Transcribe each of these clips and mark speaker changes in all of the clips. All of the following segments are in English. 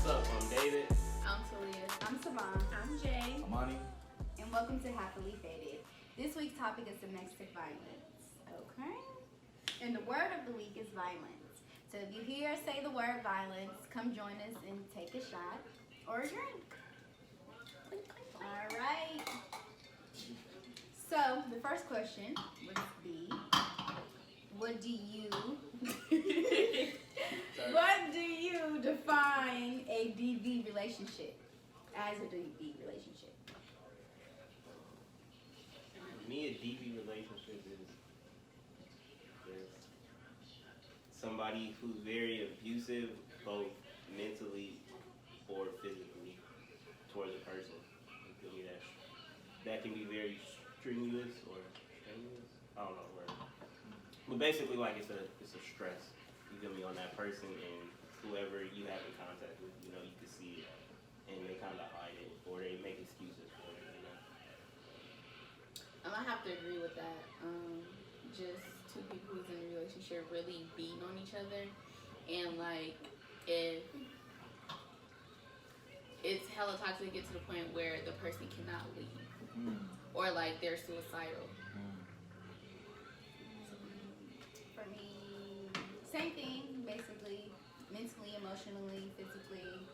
Speaker 1: What's up? I'm David.
Speaker 2: I'm Talia.
Speaker 3: I'm Savon.
Speaker 2: I'm Jay.
Speaker 4: I'm Ani.
Speaker 3: And welcome to Happily Fated. This week's topic is domestic violence. Okay? And the word of the week is violence. So if you hear us say the word violence, come join us and take a shot or a drink. All right. So the first question would be, what do you define a DV relationship as a DV relationship?
Speaker 1: To me, a DV relationship is somebody who's very abusive, both mentally or physically, towards a person. You feel me? That can be very strenuous or strenuous. I don't know the word. But basically, like it's a stress. You feel me, on that person and whoever you have in contact with. You know, you can see it, and they kind of hide it or they make excuses for it. You know?
Speaker 2: I have to agree with that. Just two people who's in a relationship really beating on each other, and like if it's hella toxic, get to the point where the person cannot leave, or like they're suicidal.
Speaker 3: For me, same thing, basically, mentally, emotionally, physically.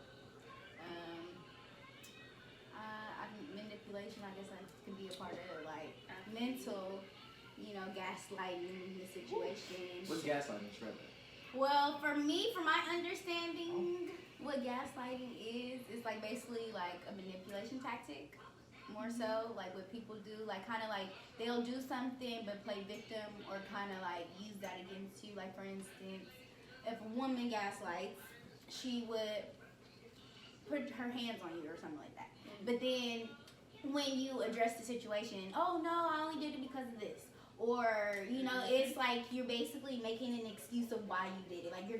Speaker 3: Manipulation, I guess, can be a part of it, like mental, gaslighting the situation.
Speaker 4: What's gaslighting, Shredder?
Speaker 3: Well, for me, from my understanding, what gaslighting is like basically like a manipulation tactic, more so, like what people do, like kind of like they'll do something but play victim or kind of like use that against you. Like for instance, if a woman gaslights, she would put her hands on you or something like that. But then when you address the situation, oh no, I only did it because of this. Or, it's like you're basically making an excuse of why you did it. Like you're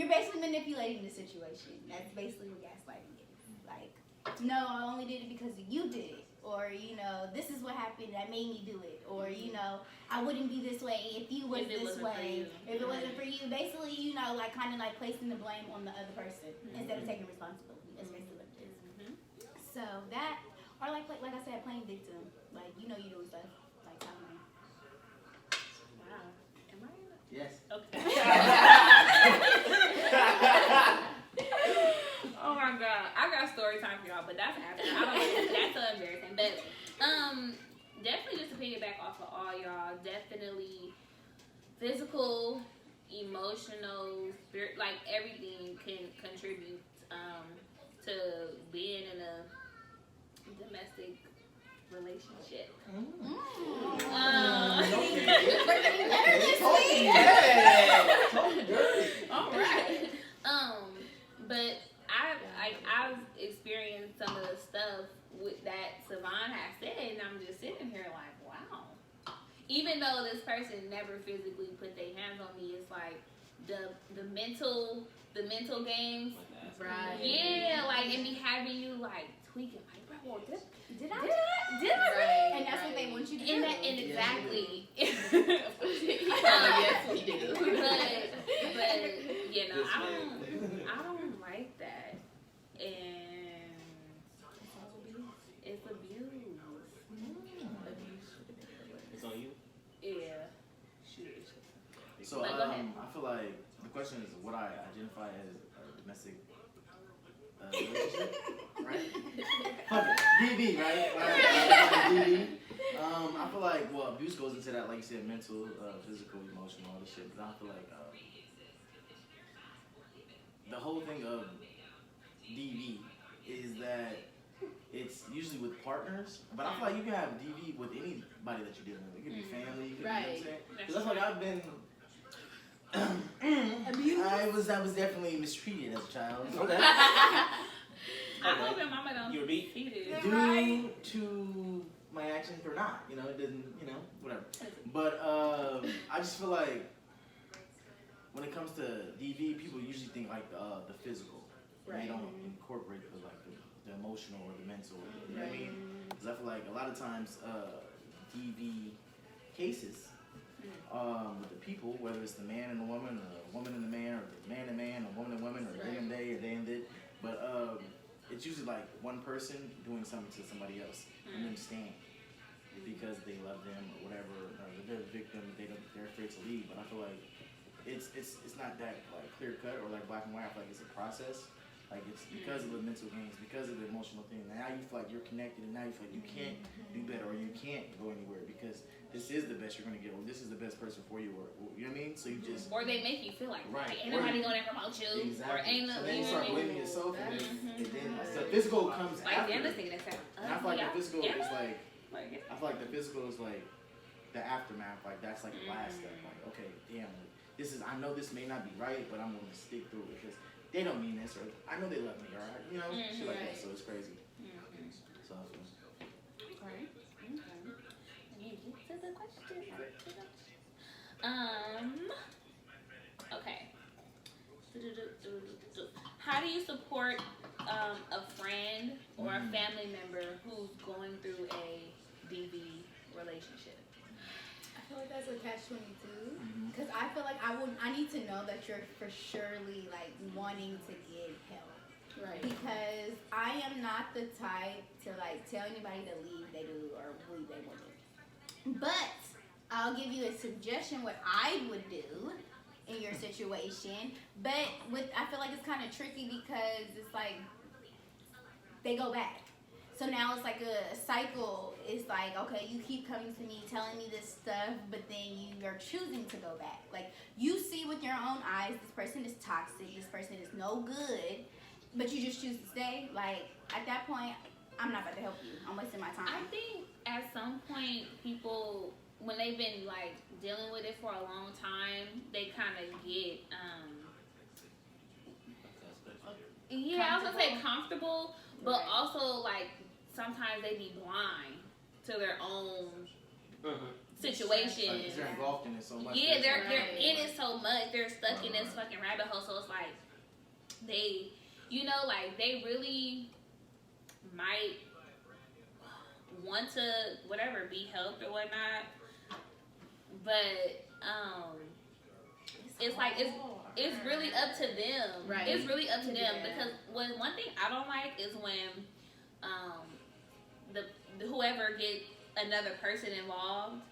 Speaker 3: basically manipulating the situation. That's basically what gaslighting is. Like, no, I only did it because you did it. Or, this is what happened that made me do it. Or, I wouldn't be this way if you was this way. If it wasn't for you. Basically, like kind of like placing the blame on the other person instead of taking responsibility. That's basically what it is. So that, or like I said, playing victim. Like, you doing stuff. Like, something.
Speaker 2: Wow. Am I in it?
Speaker 4: Yes.
Speaker 2: Okay. Oh my god, I got story time for y'all, but that's after. I don't know. That's so embarrassing. But definitely just to piggyback off of all y'all, definitely physical, emotional, spirit, like everything can contribute to being in a domestic relationship. All right. But I've experienced some of the stuff that Savon has said, and I'm just sitting here like, wow. Even though this person never physically put their hands on me, it's like the mental games,
Speaker 3: Right.
Speaker 2: Yeah, like and be having you like tweaking, like, bro,
Speaker 3: Did I?
Speaker 2: Right,
Speaker 3: and that's what they want you to do.
Speaker 2: And exactly.
Speaker 3: Yes, we do.
Speaker 2: But I don't like that, and it's abuse.
Speaker 1: It's on you?
Speaker 2: Yeah.
Speaker 4: So
Speaker 2: But go ahead.
Speaker 4: I feel like the question is what I identify as a domestic relationship, right? DV, right? DV. I feel like, well, abuse goes into that, like you said, mental, physical, emotional, all this shit. But I feel like the whole thing of DV is that it's usually with partners, but I feel like you can have DV with anybody that you're dealing with. It could be family, you know what I'm saying? Because that's like I've been. I was definitely mistreated as a child. Okay.
Speaker 2: I hope your mama don't
Speaker 1: You were beat?
Speaker 4: Due to my actions or not, it didn't, whatever. But I just feel like when it comes to DV, people usually think like the physical. Right. They don't incorporate the emotional or the mental. You know what I mean? Because I feel like a lot of times DV cases. With the people, whether it's the man and the woman, or the woman and the man, or the man and man, or woman and woman, or day and day, or day one person doing something to somebody else and them staying because they love them or whatever, or they're the victim, they're afraid to leave. But I feel like it's not that like clear cut or like black and white. I feel like it's a process. Like it's because of the mental games, because of the emotional thing. Now you feel like you're connected, and now you feel like you can't do better or you can't go anywhere because this is the best you're gonna get, or this is the best person for you, or you know what I mean. So you just
Speaker 2: or they make you feel like
Speaker 4: right.
Speaker 2: Ain't nobody gonna promote you,
Speaker 4: Exactly.
Speaker 2: or ain't
Speaker 4: so then you start blaming yourself, and then the physical comes
Speaker 2: like
Speaker 4: after.
Speaker 2: damn, this nigga that's
Speaker 4: And I feel like the physical is like.
Speaker 2: Like,
Speaker 4: I feel like the physical is like the aftermath. Like that's like the last step. Like okay, damn, this is. I know this may not be right, but I'm gonna stick through it because they don't mean this, or I know they love me, alright, you know, shit like that. So it's crazy. So.
Speaker 2: Alright. Okay. Let me get to the question. Okay. How do you support a friend or a family member who's going through a DV relationship?
Speaker 3: I feel like that's a catch-22 because I feel like I need to know that you're for surely like wanting to get help.
Speaker 2: Right.
Speaker 3: Because I am not the type to like tell anybody to leave they do or leave they wouldn't. But I'll give you a suggestion what I would do in your situation. But I feel like it's kind of tricky because it's like they go back. So now it's like a cycle. It's like, okay, you keep coming to me, telling me this stuff, but then you are choosing to go back. Like, you see with your own eyes, this person is toxic, this person is no good, but you just choose to stay. Like, at that point, I'm not about to help you. I'm wasting my time.
Speaker 2: I think at some point, people, when they've been, like, dealing with it for a long time, they kind of get, I was going to say comfortable, but also, like, sometimes they be blind to their own situation.
Speaker 4: Like, they're involved in it so much.
Speaker 2: Yeah, they're in it so much. They're stuck in this fucking rabbit hole. So it's like they, like they really might want to whatever be helped or whatnot, but it's like it's really up to them.
Speaker 3: Right.
Speaker 2: It's really up to them because one thing I don't like is when the whoever get another person involved.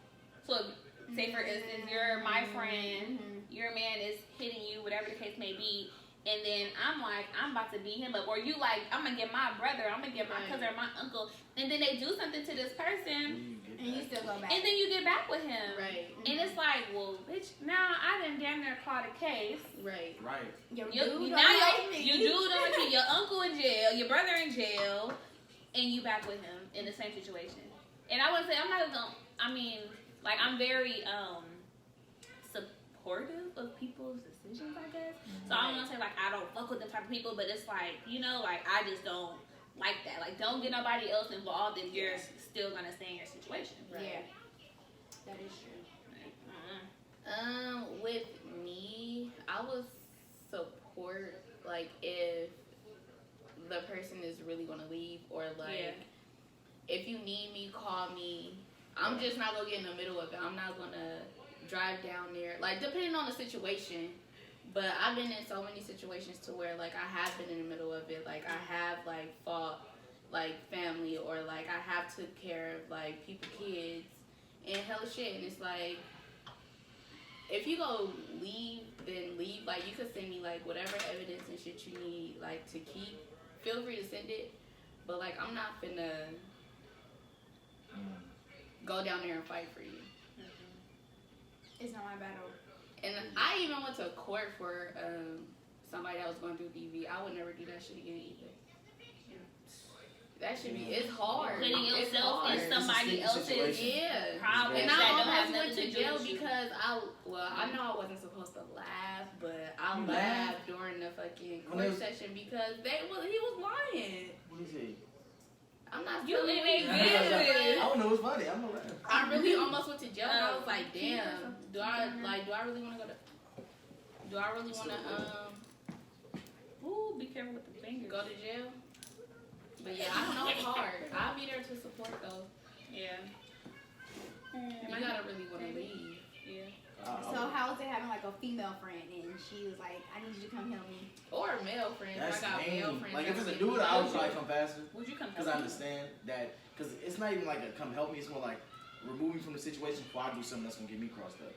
Speaker 2: So say for instance, you're my friend, your man is hitting you, whatever the case may be, and then I'm like, I'm about to beat him up, or you like, I'm gonna get my brother, I'm gonna get my cousin or my uncle, and then they do something to this person,
Speaker 3: and you still go back.
Speaker 2: and then you get back with him.
Speaker 3: Right.
Speaker 2: And it's like, well, bitch, now I done damn near caught a case.
Speaker 3: Right.
Speaker 2: You do your uncle in jail, your brother in jail, and you back with him in the same situation. And I would say I'm very supportive of people's decisions, I guess. So I don't want to say like I don't fuck with them type of people, but it's like, like I just don't like that. Like, don't get nobody else involved if you're still gonna stay in your situation.
Speaker 3: Right. Yeah, that is true.
Speaker 5: With me, I would support like if the person is really gonna leave, or like if you need me, call me. I'm just not gonna get in the middle of it. I'm not gonna drive down there, like depending on the situation. But I've been in so many situations to where like I have been in the middle of it. Like I have like fought like family, or like I have took care of like people, kids, and hell shit. And it's like, if you go leave, then leave. Like you could send me like whatever evidence and shit you need like to keep. Feel free to send it. But like I'm not finna go down there and fight for you.
Speaker 3: It's not my battle.
Speaker 5: And I even went to court for somebody that was going through DV. I would never do that shit again either. That should be, it's hard.
Speaker 2: Putting
Speaker 5: It's
Speaker 2: yourself
Speaker 5: hard.
Speaker 2: in somebody else's
Speaker 5: And
Speaker 2: problems
Speaker 5: I
Speaker 2: that don't have
Speaker 5: almost
Speaker 2: nothing
Speaker 5: went to
Speaker 2: to do
Speaker 5: jail
Speaker 2: with you.
Speaker 5: because I know I wasn't supposed to laugh, but I laughed during the fucking court session because he was lying.
Speaker 4: What is it?
Speaker 5: I'm not
Speaker 2: You
Speaker 5: silly.
Speaker 2: in a business.
Speaker 4: I don't know what's funny. I'm not laughing.
Speaker 5: I really almost went to jail. And I was like, damn, do I really want to go to? Do I really want to
Speaker 2: Ooh, be careful with the fingers.
Speaker 5: go to jail? But yeah, I don't know. It's hard. I'll be there to support though.
Speaker 2: Yeah.
Speaker 5: You gotta really want to leave.
Speaker 2: Yeah.
Speaker 3: So how was it having like a female friend and she was like, I need you to come help me?
Speaker 5: Or are male friends.
Speaker 4: That's
Speaker 5: I got male
Speaker 4: lame.
Speaker 5: friends.
Speaker 4: Like,
Speaker 5: that
Speaker 4: if it's a
Speaker 5: would
Speaker 4: dude,
Speaker 5: get
Speaker 4: I would
Speaker 5: me.
Speaker 4: probably come faster.
Speaker 2: Would you come?
Speaker 4: Because I understand that. Because it's not even like a come help me. It's more like remove me from the situation before I do something that's going to get me crossed up.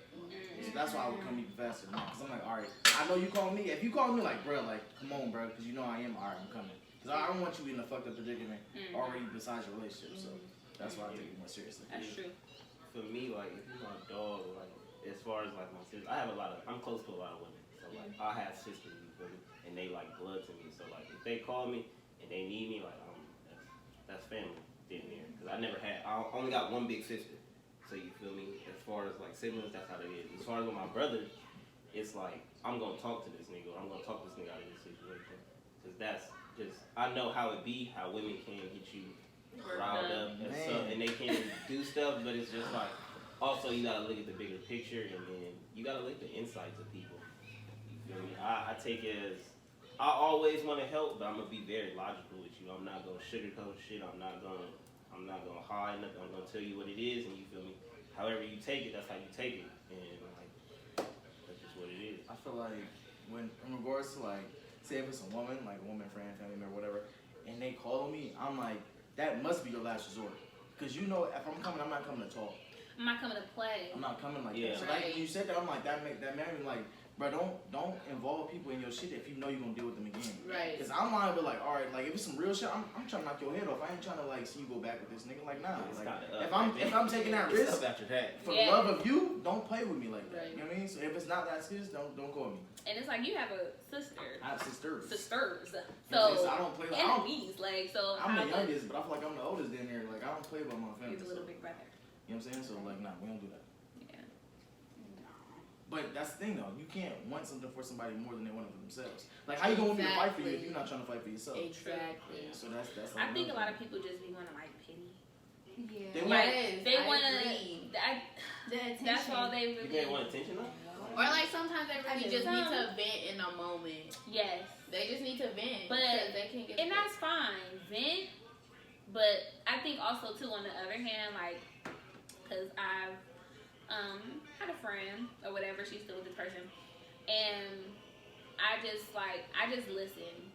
Speaker 4: So that's why I would come even faster than that. Because I'm like, all right, I know you calling me. If you call me like, bro, like, come on, bro, because you know I am, all right, I'm coming. Because I don't want you in a fucked up predicament already besides your relationship. So that's why I take it more seriously.
Speaker 2: That's true.
Speaker 1: For me, like, if you're my dog, like, as far as like my sisters, I have I'm close to a lot of women. So like, I have sisters, you feel me? And they like blood to me. So like, if they call me and they need me, like, that's family in there. Because I only got one big sister. So you feel me? As far as like siblings, that's how it is. As far as with my brother, it's like, I'm going to talk to this nigga. I'm going to talk this nigga out of this situation. Because that's just, I know how it be, how women can get you riled up and they can do stuff, but it's just like, also you got to look at the bigger picture, and then you got to look at the insights of people. You feel me? I take it as, I always want to help, but I'm going to be very logical with you. I'm not going to sugarcoat shit. I'm not going to hide nothing. I'm going to tell you what it is, and you feel me? However you take it, that's how you take it. And like, that's just what it is.
Speaker 4: I feel like when, in regards to like, say if it's a woman, like a woman friend, family member, whatever, and they call on me, I'm like, that must be your last resort. Because you know, if I'm coming, I'm not coming to talk.
Speaker 2: I'm not coming to play.
Speaker 4: I'm not coming like
Speaker 1: Yeah.
Speaker 4: that. So like, when you said that, I'm like, that made me like, bro, don't involve people in your shit if you know you're gonna deal with them again.
Speaker 5: Right.
Speaker 4: Because I'm lying, but like, all right, like if it's some real shit, I'm trying to knock your head off. I ain't trying to like see you go back with this nigga. Like, nah.
Speaker 1: It's
Speaker 4: Like,
Speaker 1: kinda
Speaker 4: if I'm taking that
Speaker 1: It's
Speaker 4: risk
Speaker 1: up after that.
Speaker 4: for the love of you, don't play with me like that.
Speaker 5: Right.
Speaker 4: You know what I mean? So if it's not that serious, don't call me.
Speaker 2: And it's like you have a sister.
Speaker 4: I have sisters.
Speaker 2: Sisters.
Speaker 4: So I don't play.
Speaker 2: Enemies. Like, so
Speaker 4: I'm
Speaker 2: how
Speaker 4: the
Speaker 2: much-
Speaker 4: youngest, but I feel like I'm the oldest in there. Like I don't play about my family.
Speaker 2: He's a little big brother.
Speaker 4: You know what I'm saying? So like, nah, we don't do that.
Speaker 2: Yeah.
Speaker 4: But that's the thing though. You can't want something for somebody more than they want it for themselves. Like how you gonna want me to fight for you if you're not trying to fight for yourself?
Speaker 5: Exactly.
Speaker 4: So that's.
Speaker 2: I think a lot of people just be wanting like pity.
Speaker 3: Yeah.
Speaker 4: They
Speaker 2: Like
Speaker 5: Yes,
Speaker 2: they
Speaker 5: I
Speaker 2: want
Speaker 5: agree.
Speaker 3: The attention.
Speaker 2: That's all they
Speaker 1: You
Speaker 2: really.
Speaker 1: can't want attention though?
Speaker 5: Or like sometimes they really
Speaker 3: I do.
Speaker 5: just need to vent in a moment.
Speaker 2: Yes.
Speaker 5: They just need to vent.
Speaker 2: But-
Speaker 5: because they can't get.
Speaker 2: And that's fine, vent. But I think also too, on the other hand, like, cause I've had a friend or whatever, she's still with the person, and I just listen.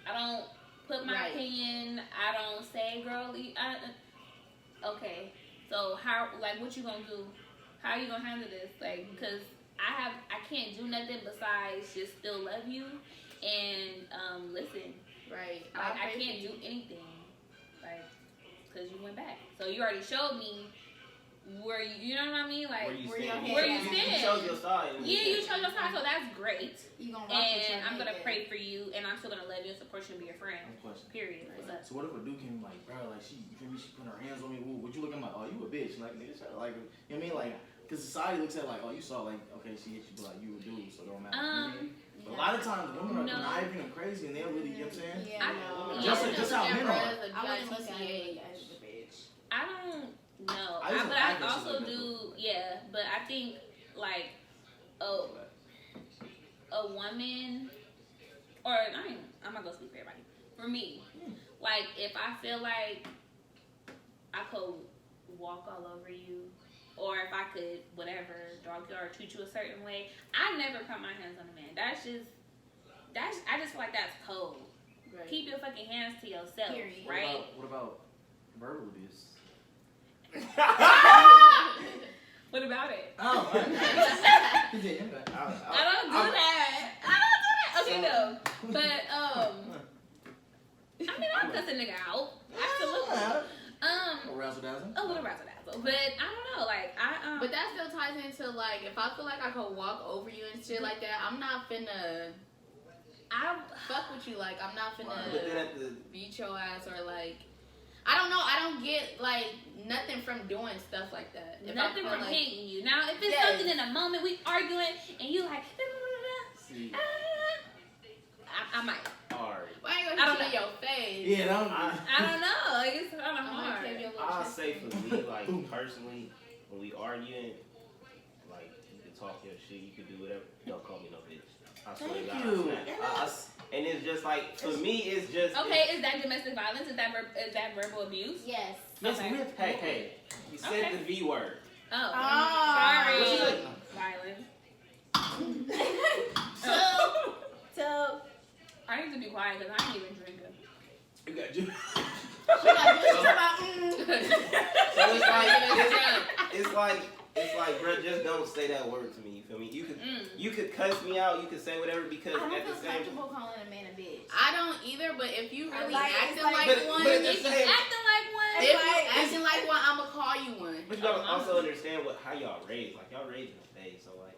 Speaker 2: I don't put my
Speaker 5: Right.
Speaker 2: opinion. I don't say, girl, okay. So how, like, what you gonna do? How you gonna handle this? Like, because I can't do nothing besides just still love you and listen.
Speaker 5: Right.
Speaker 2: Like, I
Speaker 5: pray for
Speaker 2: can't
Speaker 5: you.
Speaker 2: do anything, like, because you went back. So you already showed me where you know what I mean? Like,
Speaker 3: where your
Speaker 2: where you
Speaker 3: head
Speaker 2: stand.
Speaker 1: You chose your side.
Speaker 2: Yeah, you chose your side, so that's great.
Speaker 3: You gonna rock with your
Speaker 2: And I'm going to
Speaker 3: nigga.
Speaker 2: pray for you, and I'm still going to love you and support you and be your friend.
Speaker 4: One question.
Speaker 2: Period. What's up?
Speaker 4: So what if a dude came like, bro, like she, you feel me? She put her hands on me. Would you look at me like, oh, you a bitch? Like, nigga, shut up. Like, you know what I mean? Like, because society looks at like, oh, you saw like, okay, she hit you, but like you a dude, so it don't matter. You know what I mean? But a lot of times women are
Speaker 2: No.
Speaker 4: conniving and crazy, and they'll really, you know what I'm saying?
Speaker 3: Yeah,
Speaker 2: I-
Speaker 3: no.
Speaker 4: Just how men are.
Speaker 3: I wouldn't look at her as a bitch.
Speaker 2: I don't know.
Speaker 4: I used to
Speaker 2: But
Speaker 4: like
Speaker 2: I
Speaker 4: that shit
Speaker 2: also
Speaker 4: like that,
Speaker 2: do, yeah, but I think, like, a woman, or I'm not going to speak for everybody. For me, like, if I feel like I could walk all over you, or if I could, whatever, dog you or treat you a certain way, I never put my hands on a man. I just feel like that's cold.
Speaker 5: Right.
Speaker 2: Keep your fucking hands to yourself,
Speaker 3: Period.
Speaker 2: right?
Speaker 4: What about verbal abuse?
Speaker 2: What about it?
Speaker 4: Oh, man. Continue.
Speaker 2: I don't do that. Okay, no. But I mean, I'll cuss a nigga out. Absolutely.
Speaker 4: Razzle dazzle.
Speaker 2: A little razzle dazzle, but I don't know. Like
Speaker 5: But that still ties into like if I feel like I could walk over you and shit like that, I'm not finna fuck with you. Like I'm not finna
Speaker 1: But then at the
Speaker 5: beat your ass or like I don't know. I don't get like nothing from doing stuff like that. If I
Speaker 2: nothing
Speaker 5: feel
Speaker 2: from
Speaker 5: like,
Speaker 2: hitting you. Now, if it's
Speaker 5: Yes.
Speaker 2: something in a moment we arguing and you like,
Speaker 4: See.
Speaker 2: I might.
Speaker 1: hard.
Speaker 5: Why ain't
Speaker 2: I
Speaker 5: gonna
Speaker 2: don't
Speaker 5: hit you in your face?
Speaker 4: Yeah, don't.
Speaker 2: I don't know. Like it's kind of
Speaker 5: I'm gonna
Speaker 2: hard.
Speaker 5: give you a little
Speaker 1: I'll
Speaker 5: chest
Speaker 1: say
Speaker 5: thing.
Speaker 1: for me, like personally, when we arguing, like you can talk your shit, you can do whatever. Don't call me no bitch. I swear to
Speaker 4: Thank
Speaker 1: God.
Speaker 4: you.
Speaker 1: And it's just like for me, it's just
Speaker 2: Okay, is that domestic violence? Is that verbal abuse?
Speaker 3: Yes.
Speaker 4: Miss
Speaker 2: Okay.
Speaker 4: Smith.
Speaker 1: Hey, you said
Speaker 2: Okay.
Speaker 1: the V word.
Speaker 2: Oh,
Speaker 3: Ah.
Speaker 1: What you
Speaker 2: sorry.
Speaker 1: say?
Speaker 2: Violence.
Speaker 3: So
Speaker 2: I need to be quiet because I ain't even drinking.
Speaker 4: You got you.
Speaker 3: She got juice about,
Speaker 1: So it's like, bro, just don't say that word to me. You feel me? You could cuss me out. You could say whatever because
Speaker 3: I don't
Speaker 1: at
Speaker 3: feel
Speaker 1: the same
Speaker 3: comfortable calling a man a bitch.
Speaker 5: I don't either, but if you really
Speaker 3: Like,
Speaker 5: acting
Speaker 3: it's
Speaker 5: like
Speaker 1: like-
Speaker 5: one,
Speaker 1: but
Speaker 5: if
Speaker 1: it's
Speaker 5: you
Speaker 1: the same-
Speaker 2: Acting like one.
Speaker 5: if you
Speaker 3: like-
Speaker 5: acting like one, I'ma call you one.
Speaker 1: But you gotta also understand how y'all raised. Like y'all raised in the Bay, so like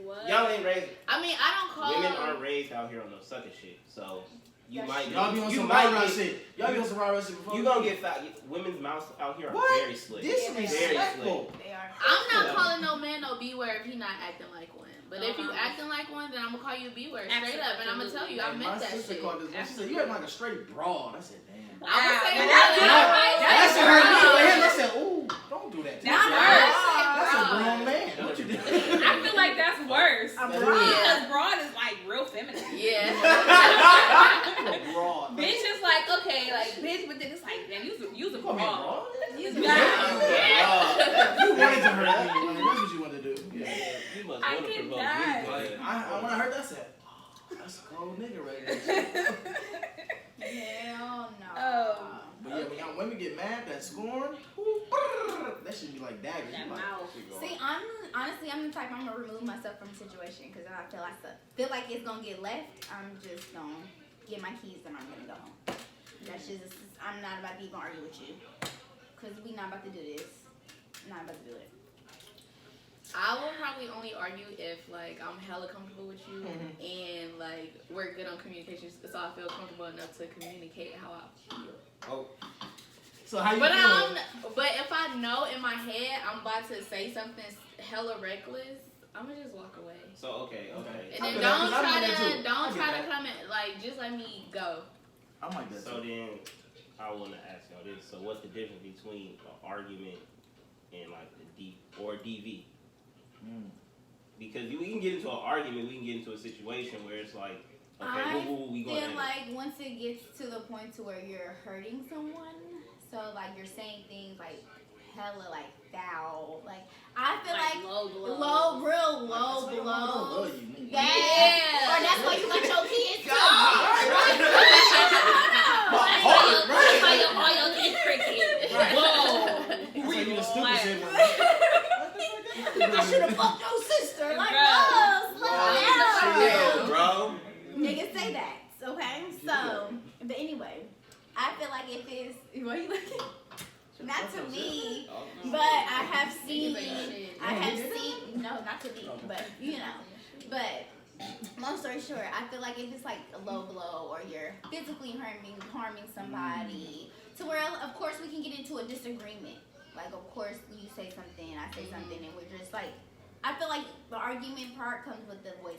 Speaker 2: What?
Speaker 1: y'all ain't raised.
Speaker 5: I mean, I don't call
Speaker 1: Women aren't raised out here on no sucker shit. So you
Speaker 3: That's
Speaker 1: might
Speaker 3: true.
Speaker 4: Y'all be on
Speaker 1: you
Speaker 4: some
Speaker 1: might
Speaker 4: rah-rah
Speaker 1: get-
Speaker 4: shit. Y'all be on some rah-rah shit before.
Speaker 1: You gonna get foul. Women's mouths out here are
Speaker 4: What?
Speaker 1: very slick.
Speaker 4: Disrespectful.
Speaker 3: They are.
Speaker 5: I'm not
Speaker 1: Yeah.
Speaker 5: calling no man no B-word if he not acting like one. But if you
Speaker 2: Uh-huh.
Speaker 5: acting like one, then I'm gonna call you a B-word straight up, and I'm gonna tell you I
Speaker 4: Like,
Speaker 5: meant
Speaker 4: my
Speaker 5: that
Speaker 4: sister
Speaker 5: shit.
Speaker 4: called this one. She said, you acting like a straight broad. I said, damn.
Speaker 5: I would say
Speaker 2: Wow.
Speaker 5: that.
Speaker 4: That shit hurt me for him. I said, ooh, don't do that. to
Speaker 2: That's
Speaker 4: me.
Speaker 2: worse.
Speaker 4: That's a grown man. What you do?
Speaker 2: I feel like that's worse.
Speaker 3: A
Speaker 4: That
Speaker 3: broad.
Speaker 4: is.
Speaker 2: Because broad is like real feminine.
Speaker 5: Yeah.
Speaker 4: Broad.
Speaker 2: Bitch is like, okay, like, bitch, but then it's like, damn, you's a
Speaker 4: Call me a
Speaker 2: broad.
Speaker 4: broad?
Speaker 3: You's
Speaker 2: Yeah.
Speaker 4: You wanted to hurt me. Like, that's what you wanted to do. Yeah.
Speaker 1: You must
Speaker 2: I
Speaker 1: want to provoke
Speaker 2: cannot.
Speaker 1: me.
Speaker 4: Like, when I heard that, I said, oh, that's a cold nigga right there.
Speaker 3: Hell no.
Speaker 2: Oh.
Speaker 4: But yeah, when y'all women get mad, that scorn, ooh, brrr, that should be like daggers.
Speaker 2: That
Speaker 4: You like,
Speaker 2: mouth.
Speaker 4: shit going
Speaker 3: See,
Speaker 4: on.
Speaker 3: I'm the type I'm gonna remove myself from the situation because I feel like it's gonna get left. I'm just gonna get my keys and I'm gonna go home. That's just I'm not about to even argue with you because we not about to do this. Not about to do it.
Speaker 5: I will probably only argue if like I'm hella comfortable with you and like we're good on communication, so I feel comfortable enough to communicate how I feel.
Speaker 1: Oh,
Speaker 4: So how you
Speaker 5: But
Speaker 4: feeling?
Speaker 5: but if I know in my head I'm about to say something hella reckless, I'm gonna just walk away.
Speaker 1: so okay.
Speaker 5: And
Speaker 4: I
Speaker 5: then
Speaker 4: feel that, 'cause I'm like that too. I
Speaker 5: don't
Speaker 4: get
Speaker 5: try
Speaker 4: that.
Speaker 5: to come in like just let me go.
Speaker 4: I'm like that
Speaker 1: So
Speaker 4: too.
Speaker 1: then, I want to ask y'all this. So what's the difference between an argument and like the DV? Because we can get into an argument, we can get into a situation where it's like, okay,
Speaker 3: I
Speaker 1: we going
Speaker 3: feel like once it gets to the point to where you're hurting someone, so like you're saying things like hella like foul, like I feel like
Speaker 2: low blow.
Speaker 3: real
Speaker 4: That's
Speaker 3: low
Speaker 4: why I don't
Speaker 3: blows.
Speaker 4: love you, nigga.
Speaker 3: Yeah. Or that's why you got your kids too.
Speaker 2: That's why your oil is cricket. Whoa.
Speaker 4: That's why you the stupid
Speaker 2: Like-
Speaker 4: shit.
Speaker 3: I should have fucked your sister. Like,
Speaker 2: Bruh.
Speaker 3: no, slow down.
Speaker 1: Chill, bro.
Speaker 3: Niggas say that, okay? So, but anyway, I feel like if it's, what are you looking? Not to me, but I have seen, no, not to me, but you know, but long story short, I feel like if it's like a low blow or you're physically harming somebody, to where of course we can get into a disagreement. Like of course you say something, I say something, and we're just like, I feel like the argument part comes with the voice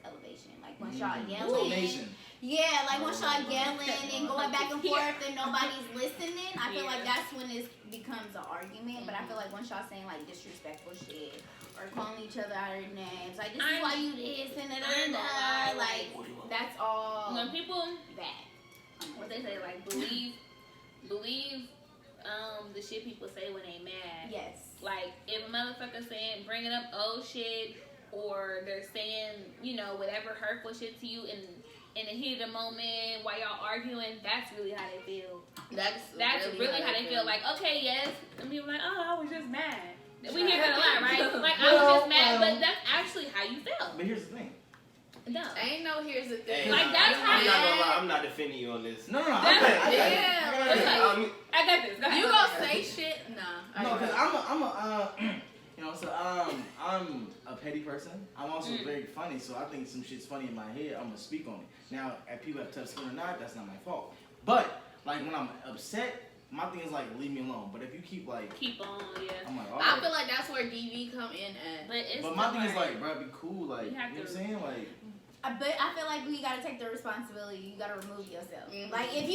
Speaker 3: elevation. Like once y'all yelling,
Speaker 4: Tonation.
Speaker 3: yeah, like once y'all yelling and going back and forth and nobody's listening, I feel like that's when it becomes an argument. But I feel like once y'all saying like disrespectful shit or calling each other out of their names, like this is why you this and da, like that's all
Speaker 2: When people,
Speaker 3: bad.
Speaker 2: what they say, like believe the shit people say when they mad.
Speaker 3: Yes.
Speaker 2: Like if a motherfucker saying bringing up old shit, or they're saying, you know, whatever hurtful shit to you in the heat of the moment while y'all arguing, that's really how they feel. That's really how they feel. Like, okay, yes, and people like, oh, I was just mad. We hear that a lot, right? Like, I was just mad, but that's actually how you feel.
Speaker 4: But here's the thing.
Speaker 2: No.
Speaker 5: Ain't no here's the thing.
Speaker 1: Hey,
Speaker 2: Like, that's how
Speaker 1: I'm not gonna
Speaker 2: you-
Speaker 1: lie. I'm not defending you on this.
Speaker 4: No.
Speaker 2: That's-
Speaker 4: I got it.
Speaker 5: yeah,
Speaker 4: I got it.
Speaker 2: like- I got this. Go ahead.
Speaker 5: You gonna say shit? Nah.
Speaker 4: No, because I'm I'm a petty person. I'm also very funny, so I think some shit's funny in my head. I'm gonna speak on it. Now, if people have tough skin or not, that's not my fault. But like when I'm upset, my thing is like leave me alone. But if you keep like,
Speaker 2: Keep on, yeah.
Speaker 4: I'm like,
Speaker 5: I feel like that's where DV come in at.
Speaker 2: But it's
Speaker 4: but my thing is
Speaker 2: hard.
Speaker 4: like, bro, be cool. Like, you know what I'm saying? Like,
Speaker 3: But I feel like we gotta take the responsibility. You gotta remove yourself.
Speaker 5: Mhm.
Speaker 3: Like if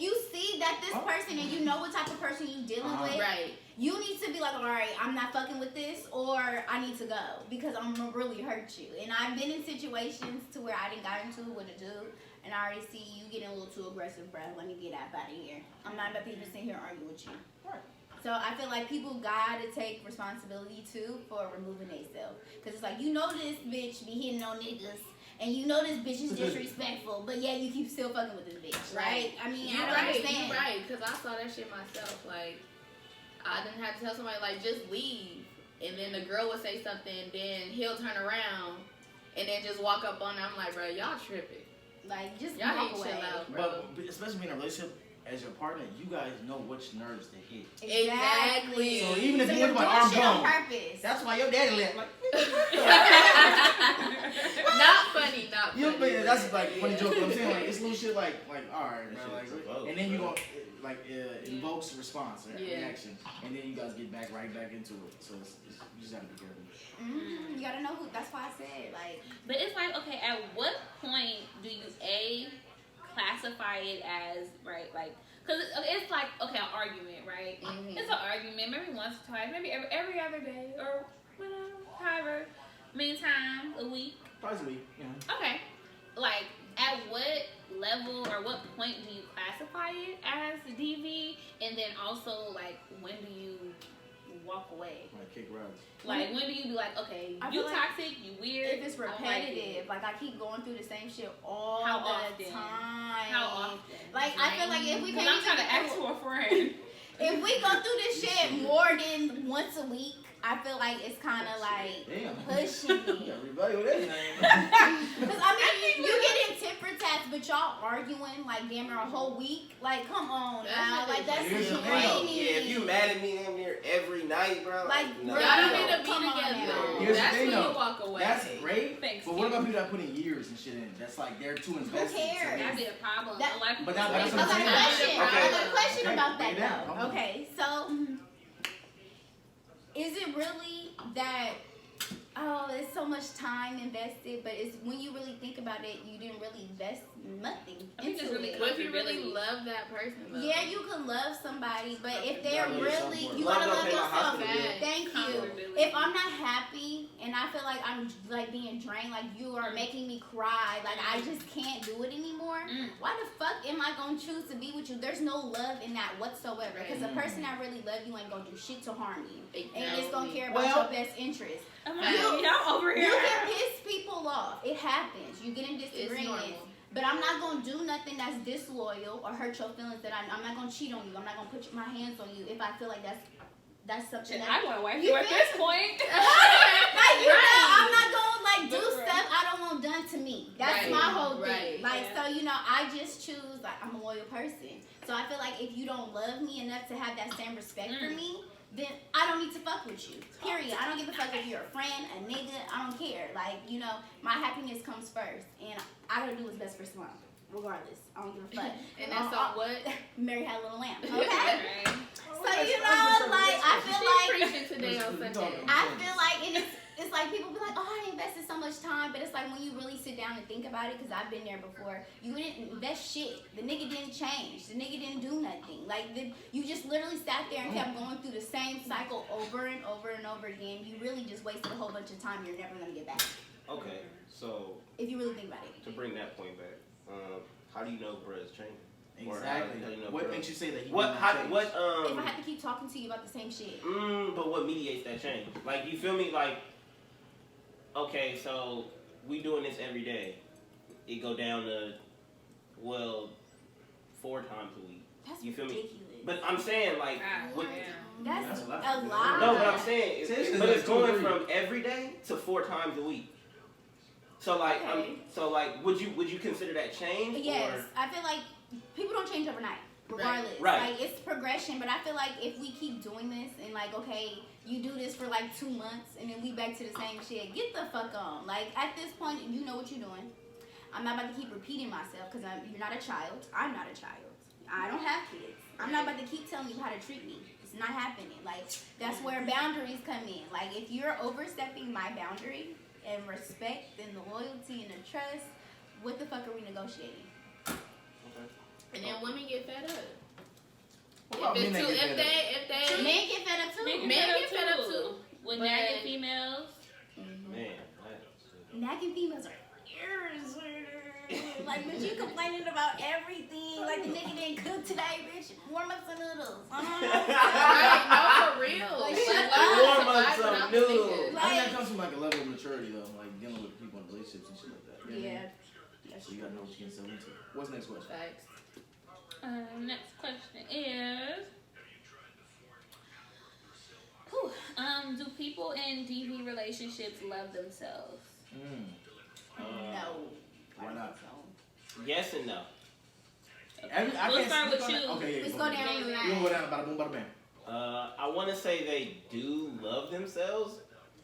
Speaker 3: you see that this person and you know what type of person you dealing with,
Speaker 5: Right.
Speaker 3: you need to be like, all right, I'm not fucking with this, or I need to go because I'm gonna really hurt you. And I've been in situations to where I didn't got into it with a dude, and I already see you getting a little too aggressive, bro. Let me get out of here. I'm not about to even sit here and argue with you.
Speaker 4: Right.
Speaker 3: So I feel like people gotta take responsibility too for removing themselves, cause it's like you know this bitch be hitting on niggas, and you know this bitch is disrespectful, but yeah, you keep still fucking with this bitch, right? I mean,
Speaker 5: You're
Speaker 3: I don't
Speaker 5: right,
Speaker 3: understand.
Speaker 5: you're right, because I saw that shit myself. Like, I didn't have to tell somebody, like, just leave. And then the girl would say something, then he'll turn around and then just walk up on her. I'm like, bro, y'all tripping.
Speaker 3: Like, just
Speaker 5: Y'all
Speaker 3: walk
Speaker 5: need to
Speaker 3: away.
Speaker 5: chill out, bro.
Speaker 4: But especially being in a relationship as your partner, you guys know which nerves to hit.
Speaker 5: Exactly.
Speaker 4: So even if
Speaker 3: So
Speaker 4: you
Speaker 3: you're
Speaker 4: look
Speaker 3: doing
Speaker 4: my arm
Speaker 3: shit on
Speaker 4: gone,
Speaker 3: purpose.
Speaker 4: that's why your daddy left. Like,
Speaker 5: Not funny, not funny.
Speaker 4: you know, but that's like funny joke. But I'm saying like it's little shit like all right,
Speaker 1: That
Speaker 4: bro,
Speaker 1: shit's
Speaker 4: like,
Speaker 1: provoked,
Speaker 4: and then you
Speaker 1: bro.
Speaker 4: gonna like invokes response,
Speaker 5: Yeah.
Speaker 4: reaction, and then you guys get right back into it. So you just gotta be careful.
Speaker 3: You gotta know who. That's why I said like.
Speaker 2: But it's like, okay, at what point do you classify it as right, like, because it's like, okay, an argument, right?
Speaker 5: Mhm.
Speaker 2: It's an argument, maybe once or twice, maybe every other day, or however many times a week.
Speaker 4: Twice a week, you know.
Speaker 2: Okay, like, at what level or what point do you classify it as DV, and then also like when do you walk away?
Speaker 4: Like kick rocks.
Speaker 2: Like, when do you be like, okay,
Speaker 3: I
Speaker 2: you
Speaker 3: feel like
Speaker 2: toxic, you weird.
Speaker 3: If it's
Speaker 2: I don't like it.
Speaker 3: repetitive, like I keep going through the same shit all
Speaker 2: How
Speaker 3: the
Speaker 2: often?
Speaker 3: time.
Speaker 2: How often?
Speaker 3: Like I feel like if we
Speaker 2: Because
Speaker 3: can't
Speaker 2: I'm trying to ask for a friend.
Speaker 3: if we go through this shit more than once a week, I feel like it's kind of like
Speaker 4: Damn.
Speaker 3: pushing
Speaker 4: You
Speaker 3: me.
Speaker 4: gotta revalue everything.
Speaker 3: Because I mean, you get in tit for tats, but y'all arguing like damn near a whole week. Like, come on
Speaker 5: That's
Speaker 3: now, like that's
Speaker 4: Here's the thing,
Speaker 3: draining.
Speaker 1: Yeah, if you mad at me damn near every night, bro.
Speaker 3: Like,
Speaker 1: no.
Speaker 3: bro,
Speaker 5: Y'all don't need to be
Speaker 3: Come on
Speaker 5: together.
Speaker 3: now.
Speaker 4: Here's the
Speaker 5: That's
Speaker 4: thing,
Speaker 5: when
Speaker 4: though.
Speaker 5: you walk away.
Speaker 4: That's great.
Speaker 2: Thanks.
Speaker 4: But what about people that put in years and shit in? That's like they're too invested.
Speaker 3: cares?
Speaker 4: So
Speaker 2: That'd be a problem.
Speaker 3: That-
Speaker 2: A lot of
Speaker 4: But
Speaker 2: people
Speaker 4: that's
Speaker 2: say
Speaker 4: what
Speaker 3: I got a
Speaker 4: I'm
Speaker 2: that.
Speaker 3: question.
Speaker 4: saying.
Speaker 3: I got a question
Speaker 4: Okay,
Speaker 3: about
Speaker 4: break
Speaker 3: that
Speaker 4: it down.
Speaker 3: though. Okay, so is it really that? Oh, it's so much time invested, but it's when you really think about it, you didn't really invest nothing
Speaker 2: I think
Speaker 3: into
Speaker 2: it's really
Speaker 3: it.
Speaker 5: But if you really
Speaker 2: Really?
Speaker 5: love that person, though.
Speaker 3: Yeah, you can love somebody, but if they're
Speaker 4: Gotta love
Speaker 3: really,
Speaker 4: yourself
Speaker 3: you
Speaker 4: more.
Speaker 3: gotta
Speaker 1: Love
Speaker 3: love
Speaker 1: don't pay my
Speaker 3: yourself.
Speaker 1: hospital bill.
Speaker 3: Thank you.
Speaker 2: Comfortability.
Speaker 3: If I'm not happy and I feel like I'm like being drained, like you are making me cry, like I just can't do it anymore. Why the fuck am I gonna choose to be with you? There's no love in that whatsoever. Because the person that really love you ain't gonna do shit to harm you, and it's gonna care about
Speaker 4: Well-
Speaker 3: your best interest.
Speaker 2: I'm like, y'all over here.
Speaker 3: You can piss people off. It happens. You get in
Speaker 5: It's
Speaker 3: disagreements.
Speaker 5: normal.
Speaker 3: But I'm not gonna do nothing that's disloyal or hurt your feelings. I'm not gonna cheat on you. I'm not gonna put my hands on you if I feel like that's something
Speaker 2: Shit,
Speaker 3: that.
Speaker 2: I want to wife
Speaker 3: You
Speaker 2: you at
Speaker 3: feel
Speaker 2: this
Speaker 3: me?
Speaker 2: point.
Speaker 3: Like, you know,
Speaker 5: Right.
Speaker 3: I'm not gonna like do
Speaker 2: That's right.
Speaker 3: stuff I don't want done to me. That's
Speaker 5: Right,
Speaker 3: my whole thing.
Speaker 5: right.
Speaker 3: Like,
Speaker 2: Yeah.
Speaker 3: so you know, I just choose like I'm a loyal person. So I feel like if you don't love me enough to have that same respect for me, then I don't need to fuck with you. Period. I don't give a fuck if you're a friend, a nigga. I don't care. Like, you know, my happiness comes first, and I gotta do what's best for Slum, regardless. I don't give a fuck.
Speaker 5: And that's on what?
Speaker 3: Mary had a little lamb. Okay.
Speaker 2: Right.
Speaker 3: So you know, like I feel like.
Speaker 5: Preaching today on Sunday.
Speaker 3: I feel like it's like people be like, oh, I invested so much time, but it's like when you really sit down and think about it, because I've been there before, you didn't invest shit. The nigga didn't change. The nigga didn't do nothing. Like, you just literally sat there and kept going through the same cycle over and over and over again. You really just wasted a whole bunch of time you're never going to get back,
Speaker 1: Okay, so
Speaker 3: if you really think about it.
Speaker 1: to bring that point back, how do you know bruh's changing?
Speaker 4: Exactly.
Speaker 1: Or how do you know
Speaker 4: What
Speaker 1: bruh-
Speaker 4: makes you say that he
Speaker 1: What?
Speaker 4: did not
Speaker 1: How?
Speaker 4: change?
Speaker 1: What?
Speaker 3: If I have to keep talking to you about the same shit.
Speaker 1: But what mediates that change? Like, you feel me? Like, okay, so we doing this every day. It go down to, well, 4 times a week.
Speaker 3: That's
Speaker 1: You feel me?
Speaker 3: ridiculous.
Speaker 1: But I'm saying, like, what,
Speaker 3: That's
Speaker 4: That's a
Speaker 3: a
Speaker 4: lot.
Speaker 3: lot.
Speaker 1: no, but I'm saying,
Speaker 4: Seriously,
Speaker 1: but it's
Speaker 4: like 2 or
Speaker 1: going
Speaker 4: 3.
Speaker 1: from every day to 4 times a week. So like,
Speaker 3: Okay.
Speaker 1: would you consider that change?
Speaker 3: Yes,
Speaker 1: Or?
Speaker 3: I feel like people don't change overnight, regardless.
Speaker 1: Right.
Speaker 3: Like, it's progression, but I feel like if we keep doing this and like, okay, you do this for like 2 months and then we back to the same shit, get the fuck on. Like, at this point, you know what you're doing. I'm not about to keep repeating myself because you're not a child. I'm not a child. I don't have kids. I'm not about to keep telling you how to treat me. It's not happening. Like, that's where boundaries come in. Like, if you're overstepping my boundary and respect and the loyalty and the trust, what the fuck are we negotiating?
Speaker 1: Okay.
Speaker 5: And then women get fed up.
Speaker 4: What about
Speaker 5: If
Speaker 4: men
Speaker 5: it's
Speaker 4: that
Speaker 5: too,
Speaker 4: get fed up?
Speaker 5: if they,
Speaker 3: Men get fed up too.
Speaker 2: Men
Speaker 5: Men get fed up too.
Speaker 2: With
Speaker 5: But-
Speaker 2: nagging females.
Speaker 1: Man,
Speaker 3: Nagging females are irritating. Like, bitch, you complaining about everything. Like, the nigga didn't cook today, bitch. Warm up some noodles.
Speaker 5: right, no, for real.
Speaker 3: Like,
Speaker 5: Like,
Speaker 3: shut
Speaker 5: why
Speaker 3: up.
Speaker 5: would
Speaker 1: Warm up
Speaker 5: somebody
Speaker 1: some
Speaker 5: not
Speaker 1: noodles.
Speaker 5: thinking?
Speaker 4: I think that comes from like a level of maturity though, like dealing with people in relationships and shit like that. You know what I mean?
Speaker 3: Yeah.
Speaker 4: So you gotta know what you can sell into. What's the next question?
Speaker 5: Facts.
Speaker 2: Next question is, do people in DV relationships love themselves?
Speaker 3: No.
Speaker 4: Why not?
Speaker 1: Yes and no.
Speaker 2: We'll start with you.
Speaker 4: Okay, yeah,
Speaker 3: Let's go down the line.
Speaker 4: You go down, bada boom, bada bang.
Speaker 1: I want to say they do love themselves,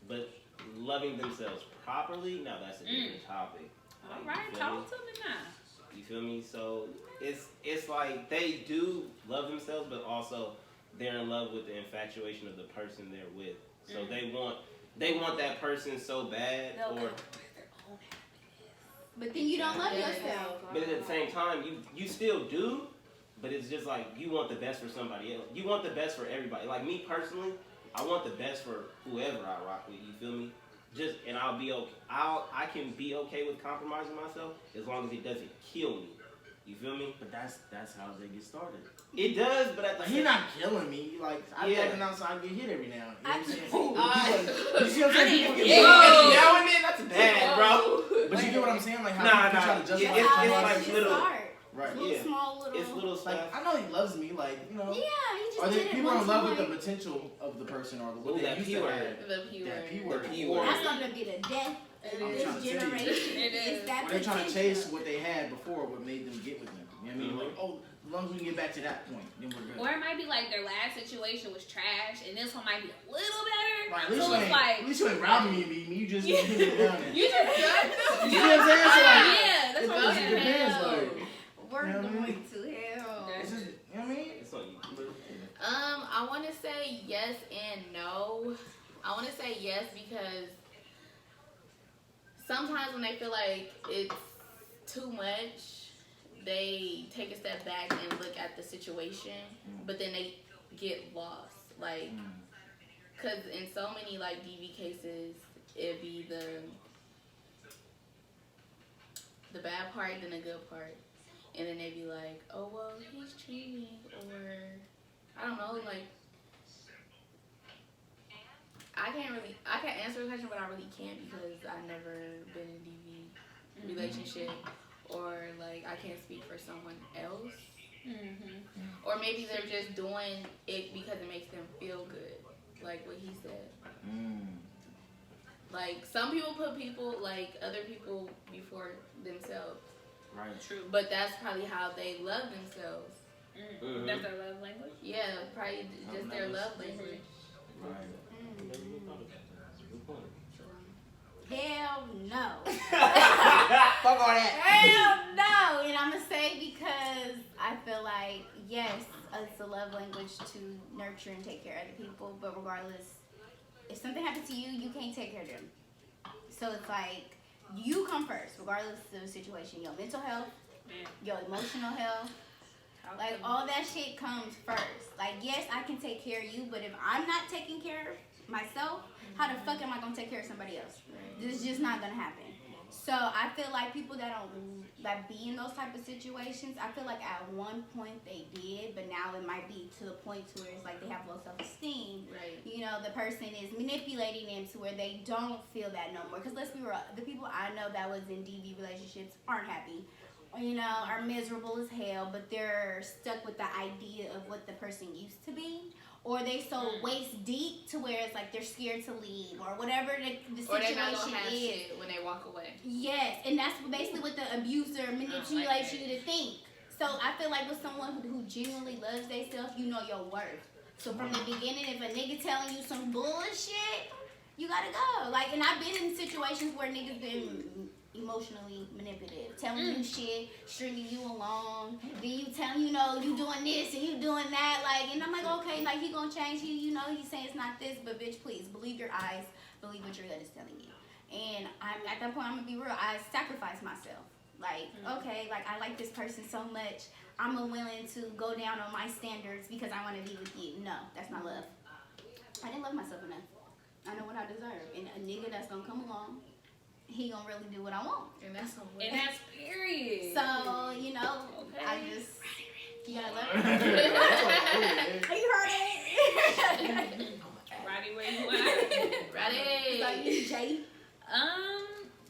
Speaker 1: but loving themselves properly, now that's a different topic.
Speaker 2: All
Speaker 1: Like,
Speaker 2: right,
Speaker 1: you feel me?
Speaker 2: talk to me now.
Speaker 1: You feel me? So it's like they do love themselves, but also they're in love with the infatuation of the person they're with. So they want that person so bad,
Speaker 3: But then you don't love yourself.
Speaker 1: but at the same time, you still do. But it's just like you want the best for somebody else. You want the best for everybody. Like me personally, I want the best for whoever I rock with. You feel me? And I'll be okay. I can be okay with compromising myself as long as it doesn't kill me. You feel me?
Speaker 4: But that's how they get started.
Speaker 1: It does, but at the
Speaker 4: He's not killing me. Like I walking outside and get hit every now and then. You see what I'm saying?
Speaker 1: Now and then, that's bad, bro.
Speaker 4: But you get what I'm saying? Like how
Speaker 1: Nah,
Speaker 4: people try to justify
Speaker 1: it's like little.
Speaker 4: Right.
Speaker 3: Small little.
Speaker 1: It's little
Speaker 4: Like
Speaker 1: stuff.
Speaker 4: I know he loves me. Like you know.
Speaker 3: Yeah, he just
Speaker 4: Are
Speaker 3: did
Speaker 4: they
Speaker 3: it
Speaker 4: people
Speaker 3: one
Speaker 4: in love
Speaker 3: time.
Speaker 4: with the potential of the person or what
Speaker 1: Ooh,
Speaker 4: they
Speaker 1: that
Speaker 4: used
Speaker 1: P
Speaker 4: to
Speaker 1: word.
Speaker 4: have?
Speaker 5: The P word.
Speaker 4: That P word.
Speaker 1: The P word.
Speaker 3: That's gonna be the death
Speaker 5: It
Speaker 3: of
Speaker 5: is.
Speaker 4: trying to
Speaker 3: this
Speaker 4: tell you.
Speaker 3: generation.
Speaker 2: It is.
Speaker 3: It's that
Speaker 4: Or they're trying to
Speaker 3: potential.
Speaker 4: chase what they had before, what made them get with them. You know what I mean?
Speaker 1: Mhm.
Speaker 4: Like, oh, as long as we can get back to that point, then we're good.
Speaker 2: Or it might be like their last situation was trash, and this one might be a little better.
Speaker 4: Right, at
Speaker 2: So
Speaker 4: least,
Speaker 2: it's like,
Speaker 4: at least you ain't robbing me and beating me. You just get it down there.
Speaker 2: you just
Speaker 4: You see what I'm saying? So, like,
Speaker 2: yeah, that's what I'm
Speaker 4: it
Speaker 2: saying.
Speaker 4: depends. Like,
Speaker 3: We're
Speaker 4: You know what I
Speaker 3: going
Speaker 4: mean?
Speaker 3: to hell.
Speaker 4: it's just, you know what I mean?
Speaker 1: It's on you.
Speaker 5: I want to say yes and no. I want to say yes because sometimes when they feel like it's too much, they take a step back and look at the situation, but then they get lost. Like, because in so many like DV cases, it'd be the bad part than the good part. And then they'd be like, oh, well, he's cheating, or I don't know, like, I can't answer the question, but I really can't because I've never been in a DV relationship, or, like, I can't speak for someone else. Or maybe they're just doing it because it makes them feel good, like what he said. Like, some people put people, like, other people before themselves.
Speaker 4: Right.
Speaker 2: True.
Speaker 5: But that's probably how they love themselves.
Speaker 2: That's their love language.
Speaker 5: Yeah, probably just their love language.
Speaker 4: Right.
Speaker 3: Hell no.
Speaker 1: Fuck all that.
Speaker 3: Hell no. And I'm going to say because I feel like, yes, it's a love language to nurture and take care of other people. But regardless, if something happens to you, you can't take care of them. So it's like, you come first, regardless of the situation. Your mental health, your emotional health, like all that shit comes first. Like, yes, I can take care of you, but if I'm not taking care of myself, how the fuck am I gonna take care of somebody else? This is just not gonna happen. So I feel like people that don't like be in those type of situations, I feel like at one point they did, but now it might be to the point to where it's like they have low self-esteem.
Speaker 5: Right.
Speaker 3: You know, the person is manipulating them to where they don't feel that no more. Because let's be real, the people I know that was in DV relationships aren't happy. You know, are miserable as hell, but they're stuck with the idea of what the person used to be. Or they so waist deep to where it's like they're scared to leave or whatever the
Speaker 5: Or they're not
Speaker 3: situation
Speaker 5: gonna have
Speaker 3: is.
Speaker 5: shit when they walk away.
Speaker 3: Yes, and that's basically what the abuser manipulates you to think. So I feel like with someone who genuinely loves themselves, you know your worth. So from the beginning, if a nigga telling you some bullshit, you gotta go. Like, and I've been in situations where niggas been emotionally manipulative, telling you shit, stringing you along, then you telling you know you doing this and you doing that, like, and I'm like, okay, like he gonna change, you know he's saying it's not this, but bitch, please believe your eyes, believe what your gut is telling you. And I'm at that point, I'm gonna be real, I sacrifice myself. Like, okay, like I like this person so much, I'm willing to go down on my standards because I want to be with you. No, that's not love. I didn't love myself enough. I know what I deserve, and a nigga that's gonna come along, he gonna really do what I want.
Speaker 5: And that's
Speaker 2: And that's period.
Speaker 3: So, you know,
Speaker 2: Okay.
Speaker 3: I just, you gotta love it. You heard it?
Speaker 2: Roddy, where you at?
Speaker 5: Ready?
Speaker 3: So you, Jay?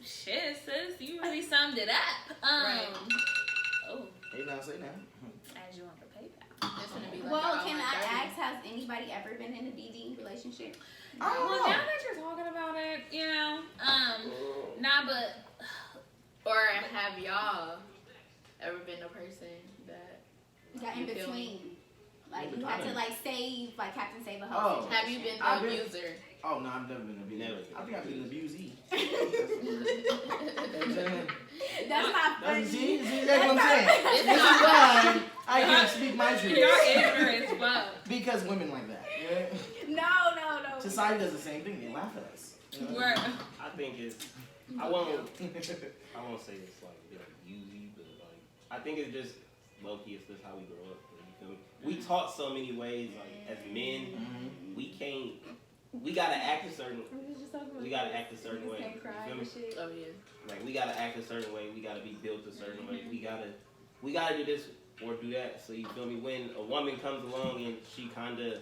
Speaker 2: Shit, it's summed it up.
Speaker 5: Right.
Speaker 2: Oh,
Speaker 4: Hey, now say now.
Speaker 2: as you want the PayPal.
Speaker 5: It's gonna be like
Speaker 3: Well,
Speaker 5: around
Speaker 3: can
Speaker 5: like
Speaker 3: I
Speaker 5: 30.
Speaker 3: ask, has anybody ever been in a BD relationship?
Speaker 4: I don't
Speaker 2: Well,
Speaker 4: know.
Speaker 2: now that you're talking about it, you know, nah, but
Speaker 5: Or have y'all ever been the person that
Speaker 3: Got in
Speaker 5: You feel
Speaker 3: between.
Speaker 5: me?
Speaker 3: Like you had to like save, like Captain Save a Hoe.
Speaker 4: Oh.
Speaker 5: have you been
Speaker 4: I've
Speaker 5: the
Speaker 4: been-
Speaker 5: abuser?
Speaker 4: Oh no, I've never been abused.
Speaker 1: Never.
Speaker 4: I think I've been abused. You
Speaker 3: That's not
Speaker 4: That's,
Speaker 3: funny.
Speaker 4: see, that's what I'm saying.
Speaker 5: It's
Speaker 4: This is
Speaker 5: not
Speaker 4: why I can't speak my truth.
Speaker 2: you're ignorant as fuck.
Speaker 4: Because women like that. Yeah?
Speaker 3: No.
Speaker 4: Society does the same thing. They laugh at us. You know?
Speaker 2: Right.
Speaker 1: I think it's. I won't say it's like abusey, but like I think it's just low key. It's just how we grow up. You feel me? We taught so many ways. Like as men,
Speaker 4: Mhm.
Speaker 1: we can't. We gotta act a certain. We gotta act a certain way.
Speaker 3: Can't
Speaker 1: You
Speaker 3: cry
Speaker 1: feel
Speaker 3: and
Speaker 1: me?
Speaker 3: shit.
Speaker 5: Oh yeah.
Speaker 1: Like we gotta act a certain way. We gotta be built a certain way. We gotta do this or do that. So you feel me? When a woman comes along and she kinda,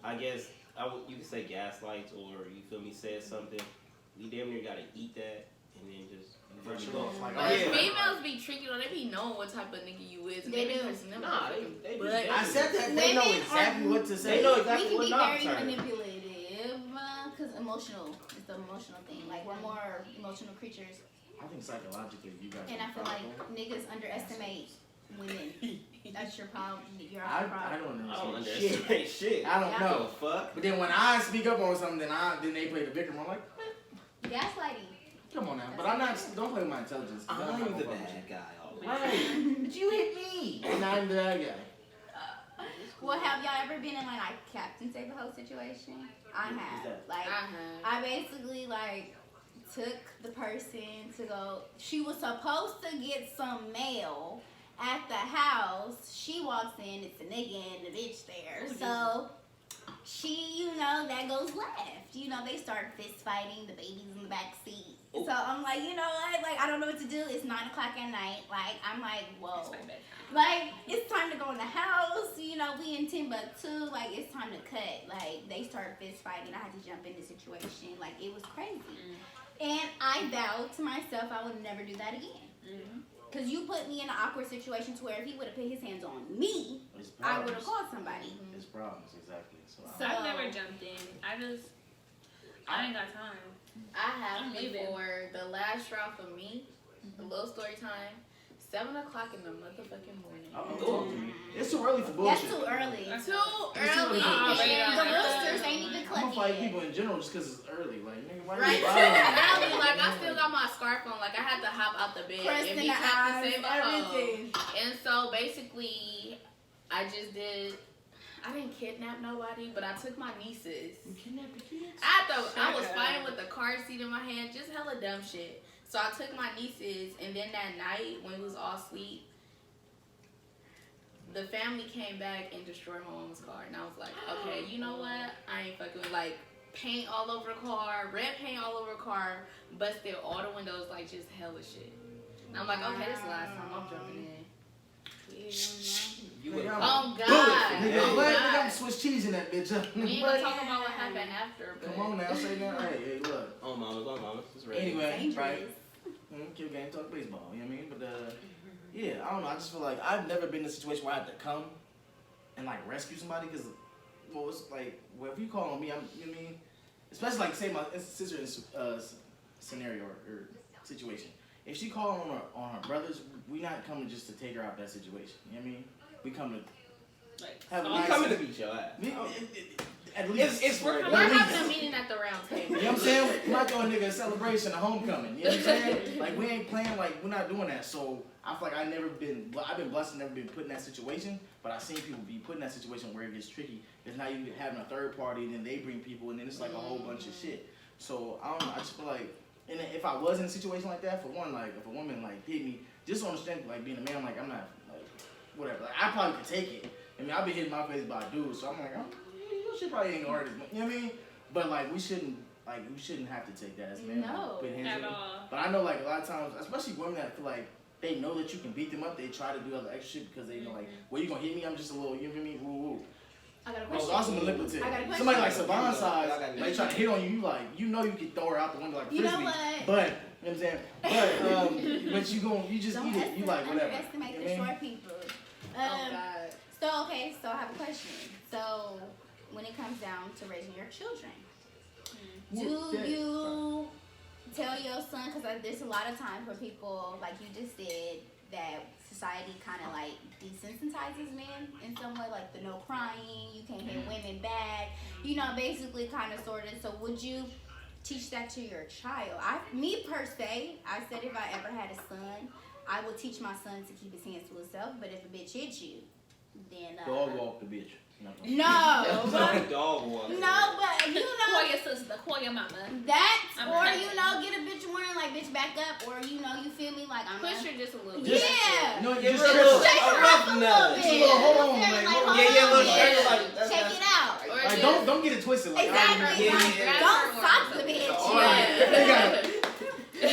Speaker 1: I guess you could say gaslights or you feel me says something, we damn near gotta eat that and then just
Speaker 4: Brush it
Speaker 1: go.
Speaker 4: off. Like,
Speaker 5: But
Speaker 4: oh, yeah.
Speaker 5: females be tricky, though. They be knowing what type of nigga you is. And
Speaker 3: They
Speaker 5: be
Speaker 3: do.
Speaker 5: cursing them
Speaker 1: Nah,
Speaker 5: out.
Speaker 1: they
Speaker 5: But
Speaker 4: I said that they know
Speaker 3: Women
Speaker 4: exactly
Speaker 3: are-
Speaker 4: what to say.
Speaker 1: They know
Speaker 3: We
Speaker 1: exactly
Speaker 3: can
Speaker 1: what
Speaker 3: be
Speaker 1: not
Speaker 3: very
Speaker 1: to turn.
Speaker 3: manipulative because emotional. It's the emotional thing. Like we're more emotional creatures,
Speaker 4: I think psychologically you guys.
Speaker 3: and I feel like niggas underestimate women. That's your problem. Your
Speaker 4: I
Speaker 3: problem.
Speaker 4: don't
Speaker 1: I don't
Speaker 4: understand shit.
Speaker 1: underestimate shit.
Speaker 4: I don't
Speaker 3: Yeah.
Speaker 4: know.
Speaker 1: The fuck?
Speaker 4: But then when I speak up on something, then they play the victim. I'm like,
Speaker 3: Gaslighting.
Speaker 4: come on now. But I'm not. Don't play with my intelligence. 'Cause I'm not
Speaker 1: I'm the
Speaker 4: gonna fuck with
Speaker 1: bad
Speaker 4: you.
Speaker 1: guy always.
Speaker 4: Right. But you hit me. And I'm the bad guy.
Speaker 3: Well, have y'all ever been in like Captain Save a Hoe situation? I have.
Speaker 4: that?
Speaker 3: Like I basically like took the person to go. She was supposed to get some mail at the house. She walks in, it's a nigga and the bitch there. So she, that goes left. They start fist fighting. The baby's in the back seat.
Speaker 1: Oh.
Speaker 3: So I'm like, you know what? Like I don't know what to do. It's 9 o'clock at night. Like I'm like, whoa.
Speaker 2: It's my bedtime.
Speaker 3: Like, it's time to go in the house, we in Timbuktu, like, it's time to cut. Like, they started fist fighting, I had to jump in the situation, like, it was crazy. And I vowed to myself I would never do that again. Because you put me in an awkward situation to where if he would have put his hands on me,
Speaker 4: It's
Speaker 3: I would have
Speaker 4: problems.
Speaker 3: called somebody.
Speaker 4: It's problems, exactly. So,
Speaker 3: So-
Speaker 2: I've never jumped in. I ain't got time.
Speaker 5: I have
Speaker 2: I'm leaving.
Speaker 5: before. The last straw for me, a little story time, 7 o'clock in the motherfucking morning.
Speaker 4: talk to me. It's too early for bullshit.
Speaker 3: That's too early.
Speaker 2: That's
Speaker 5: Too
Speaker 4: It's too
Speaker 5: early.
Speaker 4: early.
Speaker 3: And the roosters ain't even
Speaker 4: I'm gonna
Speaker 3: clucking
Speaker 4: fight
Speaker 3: yet.
Speaker 4: people in general just because it's early. Like, nigga, why
Speaker 5: Right,
Speaker 4: you
Speaker 5: too
Speaker 4: bothering me?
Speaker 5: early. Like, I still got my scarf on. Like, I had to hop out the bed
Speaker 3: Pressed
Speaker 5: and
Speaker 3: in
Speaker 5: be
Speaker 3: the
Speaker 5: Captain
Speaker 3: eyes,
Speaker 5: Save a Hoe.
Speaker 3: everything.
Speaker 5: And so, basically, I didn't kidnap nobody, but I took my nieces.
Speaker 4: You kidnapped the kids?
Speaker 5: I was fighting with the car seat in my hand, just hella dumb shit. So I took my nieces, and then that night when we was all asleep, the family came back and destroyed my mom's car, and I was like, okay, you know what? I ain't fucking with, like, paint all over the car, red paint all over the car, busted all the windows, like just hella shit. And I'm like, okay, this is the last time I'm jumping in.
Speaker 1: You would
Speaker 5: Oh God!
Speaker 4: Nigga,
Speaker 5: Oh
Speaker 4: what? Nigga,
Speaker 5: God!
Speaker 4: I'm Swiss cheese in that bitch.
Speaker 5: We ain't gonna talk about what happened after, but
Speaker 4: Come on now, say that. Hey, look.
Speaker 1: on mamas. It's ready.
Speaker 4: Anyway,
Speaker 3: Dangerous.
Speaker 4: right? Kill game, talk baseball. You know what I mean? But yeah, I don't know. I just feel like I've never been in a situation where I had to come and like rescue somebody because, well, it's like, well, if you call on me, you know what I mean? Especially like say my sister in scenario or situation. If she called on her brothers, we not coming just to take her out of that situation. You know what I mean? We come to
Speaker 2: Like,
Speaker 4: have a
Speaker 1: I'm
Speaker 4: nice.
Speaker 1: coming to beat your ass.
Speaker 4: At least
Speaker 1: It's
Speaker 5: we're
Speaker 1: at
Speaker 5: having
Speaker 1: least.
Speaker 5: a meeting at the round table.
Speaker 4: You know what I'm saying? We might throw a nigga a celebration, a homecoming. You know what I'm saying? Like, we ain't playing, like, we're not doing that. So, I feel like I've been blessed and never been put in that situation. But I've seen people be put in that situation where it gets tricky. Because now you having a third party, and then they bring people, and then it's like a whole bunch of shit. So, I don't know. I just feel like, and if I was in a situation like that, for one, like, if a woman, like, hit me, just understand, like, being a man, like, I'm not, like, whatever. Like, I probably could take it. I mean, I've been hitting my face by a dude, so I'm like, your shit probably ain't gonna hurt as much. You know what I mean? But like, we shouldn't have to take that as men.
Speaker 3: No.
Speaker 4: Put hands
Speaker 2: at
Speaker 4: in it.
Speaker 2: all.
Speaker 4: But I know like a lot of times, especially women that feel like they know that you can beat them up, they try to do other extra shit because they know like, well, you gonna hit me? I'm just a little, you know what I mean? Woo woo.
Speaker 3: I got a
Speaker 4: But it's
Speaker 3: question.
Speaker 4: also manipulative.
Speaker 3: I got a
Speaker 4: Somebody like
Speaker 3: question.
Speaker 4: Savon size, they try to hit on you, you like, you know you can throw her out the window like a
Speaker 3: You know
Speaker 4: frisbee.
Speaker 3: what?
Speaker 4: But what I'm saying? But you just
Speaker 3: Don't
Speaker 4: eat it. You like whatever.
Speaker 3: underestimate
Speaker 4: You
Speaker 3: the
Speaker 4: know what I
Speaker 3: short people.
Speaker 5: Oh God.
Speaker 3: So I have a question. So when it comes down to raising your children, do you tell your son, because there's a lot of times where people, like you just said, that society kind of like desensitizes men in some way, like the no crying, you can't hit women back, you know, basically kind of sort of. So would you teach that to your child? Me per se, I said if I ever had a son, I would teach my son to keep his hands to himself, but if a bitch hits you, then
Speaker 4: dog walk the bitch.
Speaker 3: No, but
Speaker 1: dog walk.
Speaker 3: no, but you know,
Speaker 2: Call your sister, call your mama.
Speaker 3: that,
Speaker 2: I'm
Speaker 3: or
Speaker 2: not-
Speaker 3: you know, get a bitch warning, like bitch back up, or you know, you feel me, like I'm
Speaker 5: Push her just a little bit.
Speaker 3: yeah.
Speaker 4: No,
Speaker 1: Give
Speaker 4: just
Speaker 1: her a
Speaker 4: triple.
Speaker 1: little
Speaker 3: Shake her up a little bit.
Speaker 4: Just a little, hold on,
Speaker 3: You feel me?
Speaker 4: like,
Speaker 3: Like,
Speaker 4: hold on.
Speaker 3: hold
Speaker 1: Yeah,
Speaker 3: on,
Speaker 1: little
Speaker 3: yeah.
Speaker 1: shake, like, that's-
Speaker 3: Check it out.
Speaker 5: Or
Speaker 4: Like,
Speaker 5: just-
Speaker 4: don't get it twisted. Like,
Speaker 3: Exactly.
Speaker 1: Yeah,
Speaker 3: Like,
Speaker 1: yeah.
Speaker 3: don't sock the bitch.
Speaker 5: Yeah.
Speaker 4: You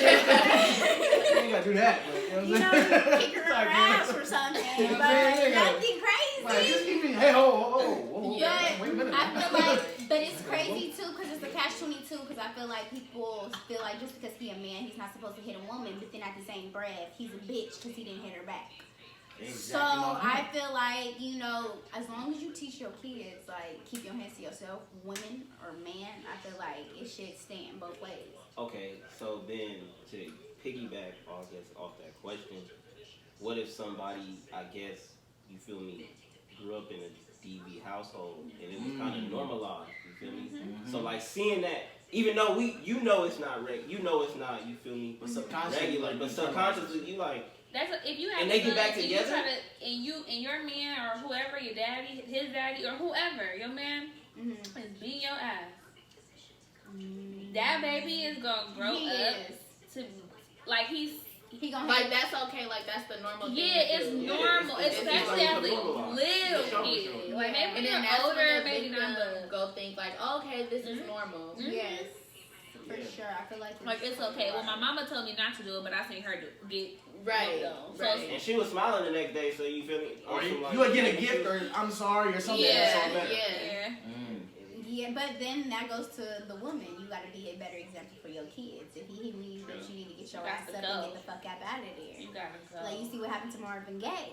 Speaker 4: ain't gotta do that. But,
Speaker 3: You know, you kick her ass or something,
Speaker 4: You know
Speaker 3: but
Speaker 4: what I'm saying?
Speaker 3: nothing
Speaker 4: Like,
Speaker 3: crazy.
Speaker 4: just keep me. Hey, whoa.
Speaker 5: Yeah.
Speaker 4: Wait a minute.
Speaker 3: I feel like, but it's crazy too, because it's a catch-22. Because I feel like people feel like just because he a man, he's not supposed to hit a woman, but then at the same breath, he's a bitch because he didn't hit her back. So I feel like, you know, as long as you teach your kids, like, keep your hands to yourself, women or man, I feel like it should stand both ways.
Speaker 1: Okay, so then to piggyback off that question, what if somebody, I guess, you feel me, grew up in a DV household and it was kind of normalized, you feel me? So like seeing that, even though you know it's not you feel me,
Speaker 4: But subconsciously,
Speaker 1: regular, but subconsciously you like.
Speaker 2: If you have
Speaker 1: And they get
Speaker 2: sons
Speaker 1: back
Speaker 2: and you
Speaker 1: together?
Speaker 2: try to, and your man or whoever, your daddy, his daddy, or whoever, your man is beating your ass. That baby is gonna grow
Speaker 3: He
Speaker 2: up
Speaker 3: is.
Speaker 2: to like he
Speaker 3: gonna
Speaker 5: Like that's okay. Like that's the normal thing.
Speaker 2: yeah,
Speaker 5: to
Speaker 2: it's
Speaker 5: do.
Speaker 2: normal,
Speaker 1: it's
Speaker 2: especially
Speaker 1: like
Speaker 2: as a
Speaker 1: normalized.
Speaker 2: little
Speaker 1: For sure.
Speaker 2: kid. Like maybe
Speaker 5: And
Speaker 2: when
Speaker 5: then
Speaker 2: you're
Speaker 5: that's
Speaker 2: older,
Speaker 5: when the
Speaker 2: maybe not.
Speaker 5: victim
Speaker 2: But
Speaker 5: go think like, okay, this is normal.
Speaker 3: Yes, for
Speaker 1: Yeah.
Speaker 3: sure. I feel
Speaker 2: like it's okay. Well, my mama told me not to do it, but I seen her get
Speaker 5: Right.
Speaker 2: So
Speaker 5: Right.
Speaker 1: And she was smiling the next day, so you feel me?
Speaker 4: Or you
Speaker 1: Like,
Speaker 4: would get a gift or I'm sorry or something. That's all
Speaker 5: Yeah.
Speaker 4: better.
Speaker 5: Yeah.
Speaker 3: Yeah, but then that goes to the woman. You got to be a better example for your kids. If he hitting you, you need to get your
Speaker 2: You
Speaker 3: ass
Speaker 2: got
Speaker 3: up
Speaker 2: to
Speaker 3: and
Speaker 2: go.
Speaker 3: get the fuck up out of there.
Speaker 2: You gotta go.
Speaker 3: Like, you see what happened to Marvin Gaye.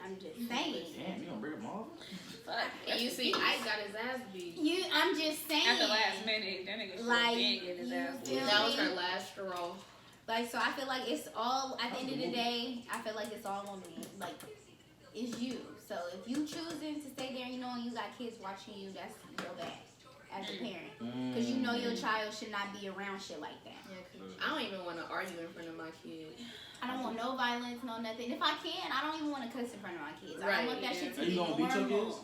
Speaker 3: I'm just saying.
Speaker 4: Damn, you gonna bring up Marvin?
Speaker 2: Fuck.
Speaker 5: And you see, Ike got his ass beat.
Speaker 3: I'm just saying.
Speaker 2: At the last minute, that nigga
Speaker 3: Like,
Speaker 2: big in his ass.
Speaker 3: you feel
Speaker 5: That was
Speaker 3: me?
Speaker 5: her last straw.
Speaker 3: Like, so I feel like it's all, at the end of the day, I feel like it's all on me. Like, it's you. So if you choosing to stay there, you know, and you got kids watching you, that's your bad as a parent. Because you know your child should not be around shit like that.
Speaker 5: Yeah, 'cause I don't even want to argue in front of my kids.
Speaker 3: I don't want no violence, no nothing. If I can, I don't even want to cuss in front of my kids. I
Speaker 5: Right,
Speaker 3: don't want that shit to
Speaker 4: Are
Speaker 3: be
Speaker 4: you gonna beat your
Speaker 3: normal.
Speaker 4: kids?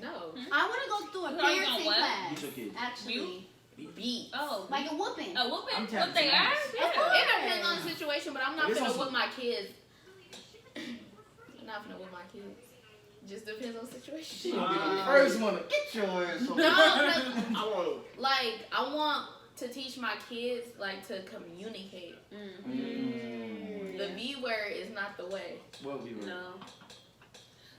Speaker 5: No.
Speaker 3: I want to go through a
Speaker 2: You gonna
Speaker 3: parenting
Speaker 2: what?
Speaker 3: class.
Speaker 4: Beat your kids.
Speaker 3: Actually.
Speaker 5: Beat.
Speaker 2: Oh,
Speaker 3: Like a whooping.
Speaker 2: a whooping?
Speaker 4: I'm
Speaker 2: Whoop
Speaker 4: tapping
Speaker 2: they
Speaker 4: some
Speaker 2: ass?
Speaker 4: ass.
Speaker 2: Yeah.
Speaker 5: It depends on the situation, but I'm not
Speaker 4: This
Speaker 5: gonna
Speaker 4: one's-
Speaker 5: whip my kids. I'm not gonna whip my kids. Just depends on the situation.
Speaker 4: She gonna be the first one to get your ass.
Speaker 5: No, but
Speaker 1: I want
Speaker 5: like I want to teach my kids like to communicate. The B word is not the way.
Speaker 4: What we were?
Speaker 2: No.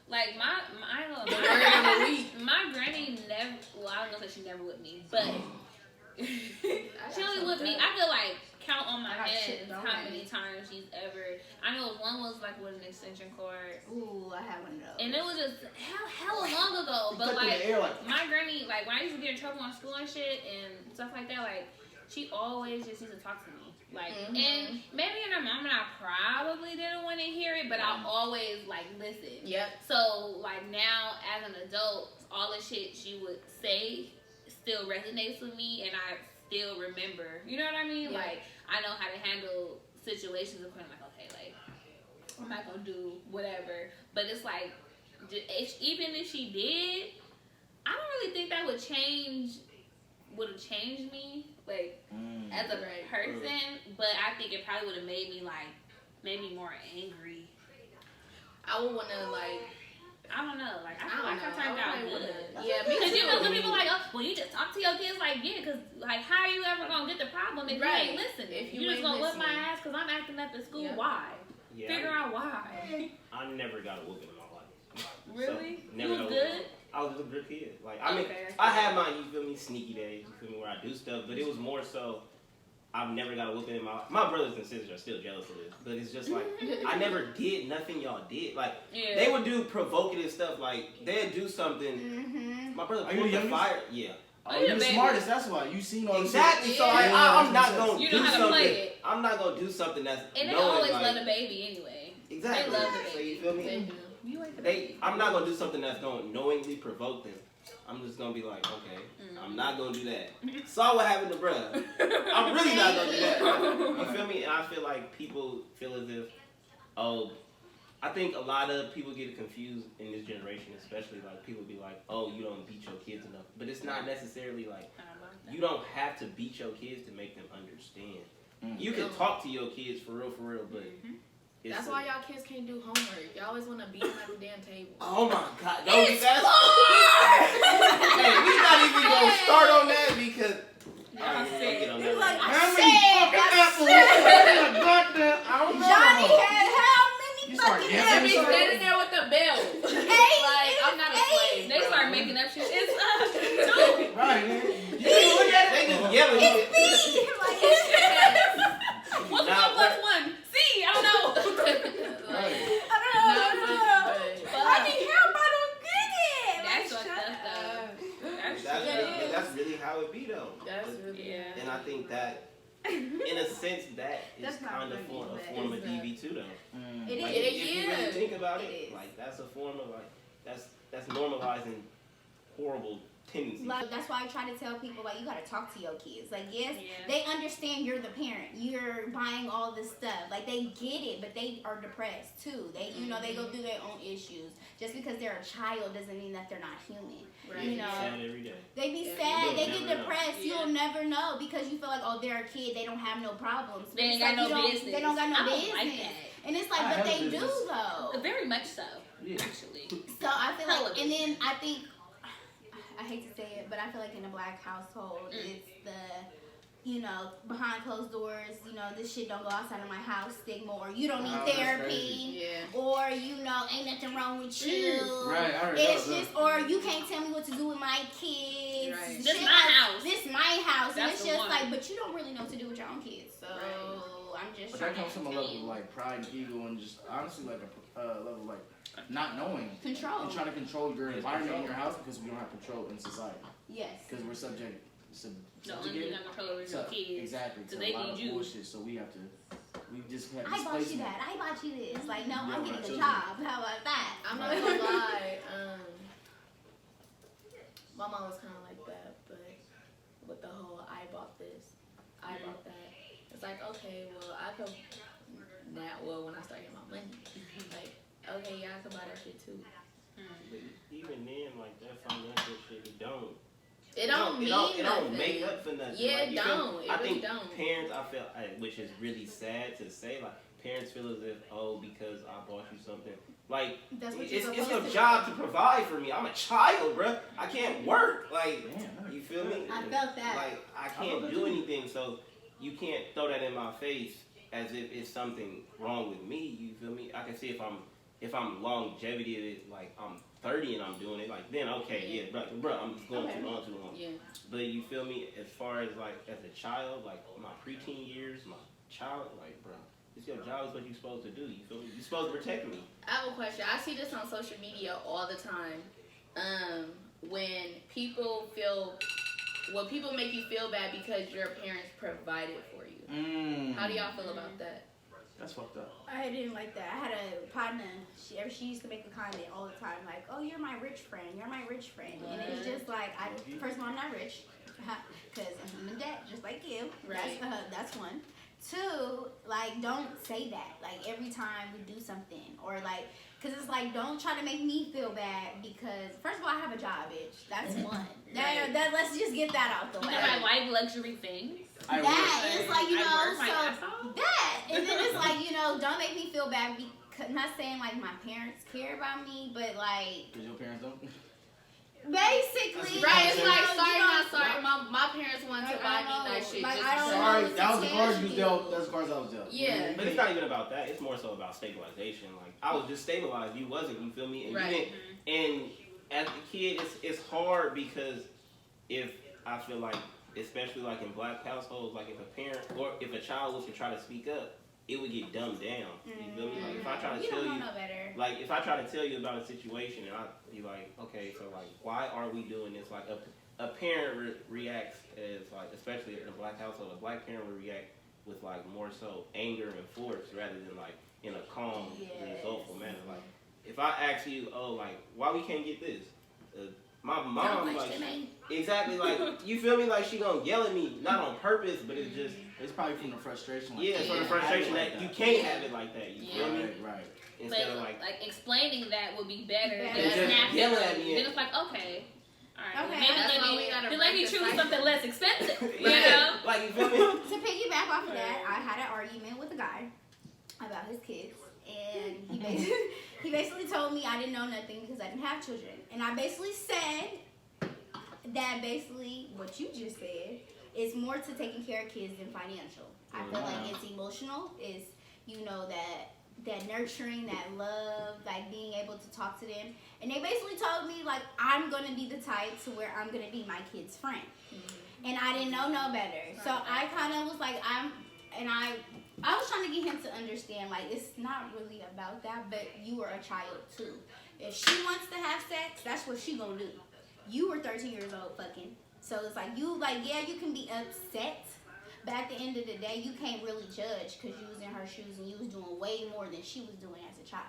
Speaker 2: Like I
Speaker 5: The word of the week.
Speaker 2: my granny never. Well, I don't know that she never whipped me, but she only whipped me. I could like count on my
Speaker 3: I got shit
Speaker 2: hands
Speaker 3: done
Speaker 2: how
Speaker 3: already.
Speaker 2: many times she's ever. I know one was like with an extension cord,
Speaker 3: Ooh, I had one of those.
Speaker 2: and it was just hella long ago.
Speaker 4: You
Speaker 2: But
Speaker 4: took it in
Speaker 2: like
Speaker 4: the air like.
Speaker 2: my granny, like when I used to get in trouble in school and shit and stuff like that, like she always just used to talk to me. Like, and maybe in a moment I probably didn't want to hear it, but I always like listen.
Speaker 5: Yep.
Speaker 2: So like now as an adult, all the shit she would say still resonates with me, and I still remember. You know what I mean?
Speaker 5: Yeah.
Speaker 2: Like I know how to handle situations according, like, okay, like I'm not gonna do whatever, but it's like even if she did, I don't really think that would have changed me, like as a person. But I think it probably would have made me like maybe more angry.
Speaker 5: I would want to like.
Speaker 2: I don't know, like I feel
Speaker 5: I
Speaker 2: like
Speaker 5: don't
Speaker 2: I turned
Speaker 5: know.
Speaker 2: out
Speaker 5: I
Speaker 2: good.
Speaker 5: would've- Yeah, me
Speaker 2: Because you know
Speaker 5: too.
Speaker 2: some people like, oh, well, you just talk to your kids, like, yeah, because like how are you ever gonna get the problem if
Speaker 5: Right.
Speaker 2: you ain't listening?
Speaker 5: If you
Speaker 2: you just
Speaker 5: ain't
Speaker 2: gonna whip my
Speaker 5: listening.
Speaker 2: ass because I'm acting up at school.
Speaker 5: Yep.
Speaker 2: Why?
Speaker 1: Yeah,
Speaker 2: Figure out why.
Speaker 1: I never got a whooping in my life.
Speaker 2: Really?
Speaker 1: So, never
Speaker 2: You was
Speaker 1: got a
Speaker 2: good?
Speaker 1: whooping. I was a good kid. Like I mean,
Speaker 2: Okay.
Speaker 1: I had my, you feel me, sneaky days, you feel me, where I do stuff, but it was more so I've never got a whooping in my brothers and sisters are still jealous of this, but it's just like I never did nothing y'all did. Like they would do provocative stuff, like they'd do something.
Speaker 3: Mm-hmm.
Speaker 1: My brother
Speaker 4: Are you
Speaker 1: pulled
Speaker 4: the
Speaker 1: the
Speaker 4: youngest?
Speaker 1: fire. Yeah.
Speaker 4: Oh, you're the smartest. That's why you seen all this
Speaker 1: Exactly.
Speaker 4: shit.
Speaker 1: So like, I'm not gonna
Speaker 2: You
Speaker 1: do
Speaker 2: know how to
Speaker 1: something.
Speaker 2: play it.
Speaker 1: I'm not gonna do something that's
Speaker 2: And they
Speaker 1: knowing,
Speaker 2: always
Speaker 1: like,
Speaker 2: love the baby anyway.
Speaker 1: Exactly.
Speaker 2: They love the
Speaker 1: So
Speaker 2: baby.
Speaker 1: you feel me?
Speaker 5: They do.
Speaker 2: You ain't the baby.
Speaker 1: I'm not gonna do something that's gonna knowingly provoke them. I'm just gonna be like, okay, I'm not gonna do that. Saw what happened to bruh. I'm really not gonna do that. You feel me? And I feel like people feel as if, oh, I think a lot of people get confused in this generation, especially like people be like, oh, you don't beat your kids enough. But it's not necessarily like, you don't have to beat your kids to make them understand. You can talk to your kids for real, but it's
Speaker 5: That's why y'all kids can't do homework. Y'all always want to beat them at the damn table.
Speaker 1: Oh my God! Don't be that. Hey, we not even gonna start on that because.
Speaker 3: You're like,
Speaker 4: How
Speaker 3: I
Speaker 4: many
Speaker 3: said,
Speaker 4: fucking
Speaker 3: I
Speaker 4: apples?
Speaker 3: said.
Speaker 4: I don't know.
Speaker 3: Johnny had how many
Speaker 4: You start
Speaker 3: fucking
Speaker 4: guessing.
Speaker 5: They be
Speaker 3: apples?
Speaker 5: standing there with the bell. Like, I'm not a slave.
Speaker 2: They
Speaker 5: bro.
Speaker 2: start making up shit. It's us too.
Speaker 4: Right, man. You didn't look at it.
Speaker 1: They just yelling.
Speaker 3: It's me. Like,
Speaker 2: What's
Speaker 1: Nah,
Speaker 2: 1 plus 1? See, I don't know.
Speaker 4: Right.
Speaker 3: I don't know.
Speaker 5: But
Speaker 3: I need help. I don't get it.
Speaker 2: That's
Speaker 3: Like,
Speaker 2: what
Speaker 3: shut
Speaker 2: that's
Speaker 3: up.
Speaker 1: That's really how it be though.
Speaker 5: that's really
Speaker 2: Yeah.
Speaker 1: And I think that, in a sense, that is
Speaker 3: That's not
Speaker 1: kind of
Speaker 3: funny,
Speaker 1: a
Speaker 3: but
Speaker 1: form of
Speaker 3: it's
Speaker 1: DV too, though.
Speaker 3: It
Speaker 1: Like,
Speaker 3: is.
Speaker 1: if you really
Speaker 5: is.
Speaker 1: think about it,
Speaker 3: It is.
Speaker 1: like that's a form of like that's normalizing horrible tendencies.
Speaker 3: Like, that's why I try to tell people, like, you gotta talk to your kids. Like, yes,
Speaker 2: Yeah.
Speaker 3: they understand you're the parent. You're buying all this stuff. Like, they get it, but they are depressed too. They, you know, they go through their own issues. Just because they're a child doesn't mean that they're not human.
Speaker 5: Right.
Speaker 3: You know,
Speaker 1: Sad every day.
Speaker 3: they be
Speaker 5: Yeah,
Speaker 3: sad,
Speaker 1: you'll
Speaker 3: they
Speaker 1: never
Speaker 3: get
Speaker 1: know.
Speaker 3: depressed.
Speaker 2: Yeah.
Speaker 3: You'll never know because you feel like, oh, they're a kid. They don't have no problems.
Speaker 2: They ain't
Speaker 3: But
Speaker 2: got
Speaker 3: it's
Speaker 2: no
Speaker 3: like,
Speaker 2: business.
Speaker 3: They don't got no
Speaker 2: I don't
Speaker 3: business.
Speaker 2: like that.
Speaker 3: And it's like,
Speaker 4: I
Speaker 3: but
Speaker 4: have
Speaker 3: they
Speaker 4: business.
Speaker 3: do though.
Speaker 2: Very much so,
Speaker 4: Yeah.
Speaker 2: actually.
Speaker 3: So I feel
Speaker 2: Hella
Speaker 3: like, and then I think, I hate to say it, but I feel like in a black household, it's the, you know, behind closed doors, you know, this shit don't go outside of my house stigma, or you don't need
Speaker 4: Oh, that's
Speaker 3: therapy,
Speaker 5: Yeah.
Speaker 3: or, you know, ain't nothing wrong with you.
Speaker 4: Right, I heard
Speaker 3: It's
Speaker 4: that.
Speaker 3: just, or you can't tell me what to do with my kids.
Speaker 5: Right.
Speaker 2: This
Speaker 3: Shit
Speaker 2: my
Speaker 3: like,
Speaker 2: house.
Speaker 3: This my house. And
Speaker 2: That's
Speaker 3: it's
Speaker 2: the
Speaker 3: just
Speaker 2: one.
Speaker 3: like, but you don't really know what to do with your own kids. So
Speaker 5: Right.
Speaker 3: I'm just
Speaker 4: But
Speaker 3: trying
Speaker 4: that comes
Speaker 3: to
Speaker 4: from a
Speaker 3: tell
Speaker 4: level of
Speaker 3: you.
Speaker 4: like pride and ego and just honestly like a level of like not knowing.
Speaker 3: Control.
Speaker 4: And trying to control your
Speaker 1: Yes,
Speaker 4: environment in
Speaker 1: control.
Speaker 4: your house because we don't have control in society.
Speaker 3: Yes.
Speaker 4: Because we're
Speaker 2: The only thing
Speaker 4: subjugated
Speaker 2: I control over your
Speaker 4: to,
Speaker 2: kids.
Speaker 4: exactly,
Speaker 2: So
Speaker 4: to
Speaker 2: they
Speaker 4: a lot
Speaker 2: need
Speaker 4: of
Speaker 2: you.
Speaker 4: bullshit. So we have to, we just have
Speaker 3: I bought you
Speaker 4: displacement.
Speaker 3: that. I bought you this. Like, no,
Speaker 4: Yeah,
Speaker 3: I'm
Speaker 4: we're
Speaker 3: getting a
Speaker 4: children.
Speaker 3: job. How about that?
Speaker 5: I'm not gonna lie. My mom was kind of like that, but with the whole I bought this, I bought that. It's like, okay, well, I could, when I start getting my money, like, okay, yeah, I could buy that shit too.
Speaker 1: But even then, like that financial shit, it don't.
Speaker 5: It don't mean
Speaker 1: It don't
Speaker 5: nothing.
Speaker 1: make up for nothing.
Speaker 5: Yeah,
Speaker 1: like,
Speaker 5: it
Speaker 1: you feel
Speaker 5: don't.
Speaker 1: me?
Speaker 5: It
Speaker 1: I
Speaker 5: really
Speaker 1: think
Speaker 5: don't.
Speaker 1: parents, which is really sad to say, like parents feel as if, oh, because I bought you something. Like
Speaker 3: That's what you're
Speaker 1: it's
Speaker 3: supposed
Speaker 1: your
Speaker 3: to
Speaker 1: job to provide for me. I'm a child, bruh. I can't work. Like
Speaker 4: Damn,
Speaker 1: you feel me?
Speaker 3: I felt that.
Speaker 1: Like I can't do anything, so you can't throw that in my face as if it's something wrong with me. You feel me? I can see if I'm longevity of it, like I'm 30 and I'm doing it, like then okay, yeah, bro, I'm just going too long.
Speaker 5: Yeah.
Speaker 1: But you feel me? As far as like as a child, like my preteen years, my child, like bro, it's your job. Is what you're supposed to do. You feel me? You're supposed to protect me.
Speaker 5: I have a question. I see this on social media all the time. When people make you feel bad because your parents provided for you. How do y'all feel about that?
Speaker 4: That's fucked up.
Speaker 3: I didn't like that. I had a partner. She used to make a comment all the time, like, "Oh, you're my rich friend. You're my rich friend." And it's just like, first of all, I'm not rich, because I'm in debt, just like you.
Speaker 5: Right.
Speaker 3: That's one. Two, like, don't say that. Like every time we do something, or like, because it's like, don't try to make me feel bad because first of all, I have a job, bitch. That's one.
Speaker 5: Right.
Speaker 3: That let's just get that out the
Speaker 2: You
Speaker 3: way.
Speaker 2: can buy like luxury things.
Speaker 4: I
Speaker 3: That
Speaker 4: work.
Speaker 3: and it's like, you
Speaker 2: I
Speaker 3: know,
Speaker 2: work my ass off.
Speaker 3: so that, and then it's like, you know, don't make me feel bad because not saying like my parents care about me, but like
Speaker 4: Because your parents don't.
Speaker 3: basically,
Speaker 5: Right, it's
Speaker 3: you
Speaker 5: like,
Speaker 3: know,
Speaker 5: sorry,
Speaker 3: you know,
Speaker 5: not sorry. My parents wanted to
Speaker 3: Like,
Speaker 5: buy
Speaker 3: I know.
Speaker 5: me nice shit.
Speaker 3: Like,
Speaker 5: just
Speaker 3: I don't
Speaker 5: because-
Speaker 3: know.
Speaker 4: Sorry, that was the cars you
Speaker 3: Tangible.
Speaker 4: dealt. That's the cars I was dealt.
Speaker 5: Yeah.
Speaker 1: But it's not even about that. It's more so about stabilization. Like I was just stabilized. You wasn't. You feel me? And
Speaker 5: Right.
Speaker 1: you didn't. And as a kid, it's hard because if I feel like especially like in black households, like if a parent or if a child was to try to speak up, it would get dumbed down. You feel me? Like if I try to tell you,
Speaker 3: know better.
Speaker 1: like if I try to tell you about a situation and I be like, okay, so like why are we doing this? Like a parent reacts as like, especially in a black household, a black parent would react with like more so anger and force rather than like in a calm, resolveful manner. Like if I ask you, oh, like why we can't get this? My mom, like, exactly, like, you feel me? Like, she gonna yell at me, not on purpose, but it's just...
Speaker 4: It's probably from the frustration.
Speaker 1: Like, from the frustration that you can't have it like that. You feel me?
Speaker 4: Right.
Speaker 2: Instead of, like, explaining that would be better than
Speaker 1: just yelling at me.
Speaker 2: Then it's like, okay. All right,
Speaker 3: Okay,
Speaker 2: let me choose something less expensive, you
Speaker 1: right.
Speaker 2: know?
Speaker 1: Like, you feel me?
Speaker 3: To piggyback off of that, I had an argument with a guy about his kids. And he basically told me I didn't know nothing because I didn't have children. And I basically said that basically what you just said is more to taking care of kids than financial. I feel like it's emotional. It's, you know, that nurturing, that love, like being able to talk to them. And they basically told me, like, I'm going to be the type to where I'm going to be my kid's friend. And I didn't know no better. So I kind of was like, I was trying to get him to understand, like, it's not really about that, but you are a child, too. If she wants to have sex, that's what she gonna do. You were 13 years old fucking. So it's like, you can be upset, but at the end of the day, you can't really judge because you was in her shoes and you was doing way more than she was doing as a child.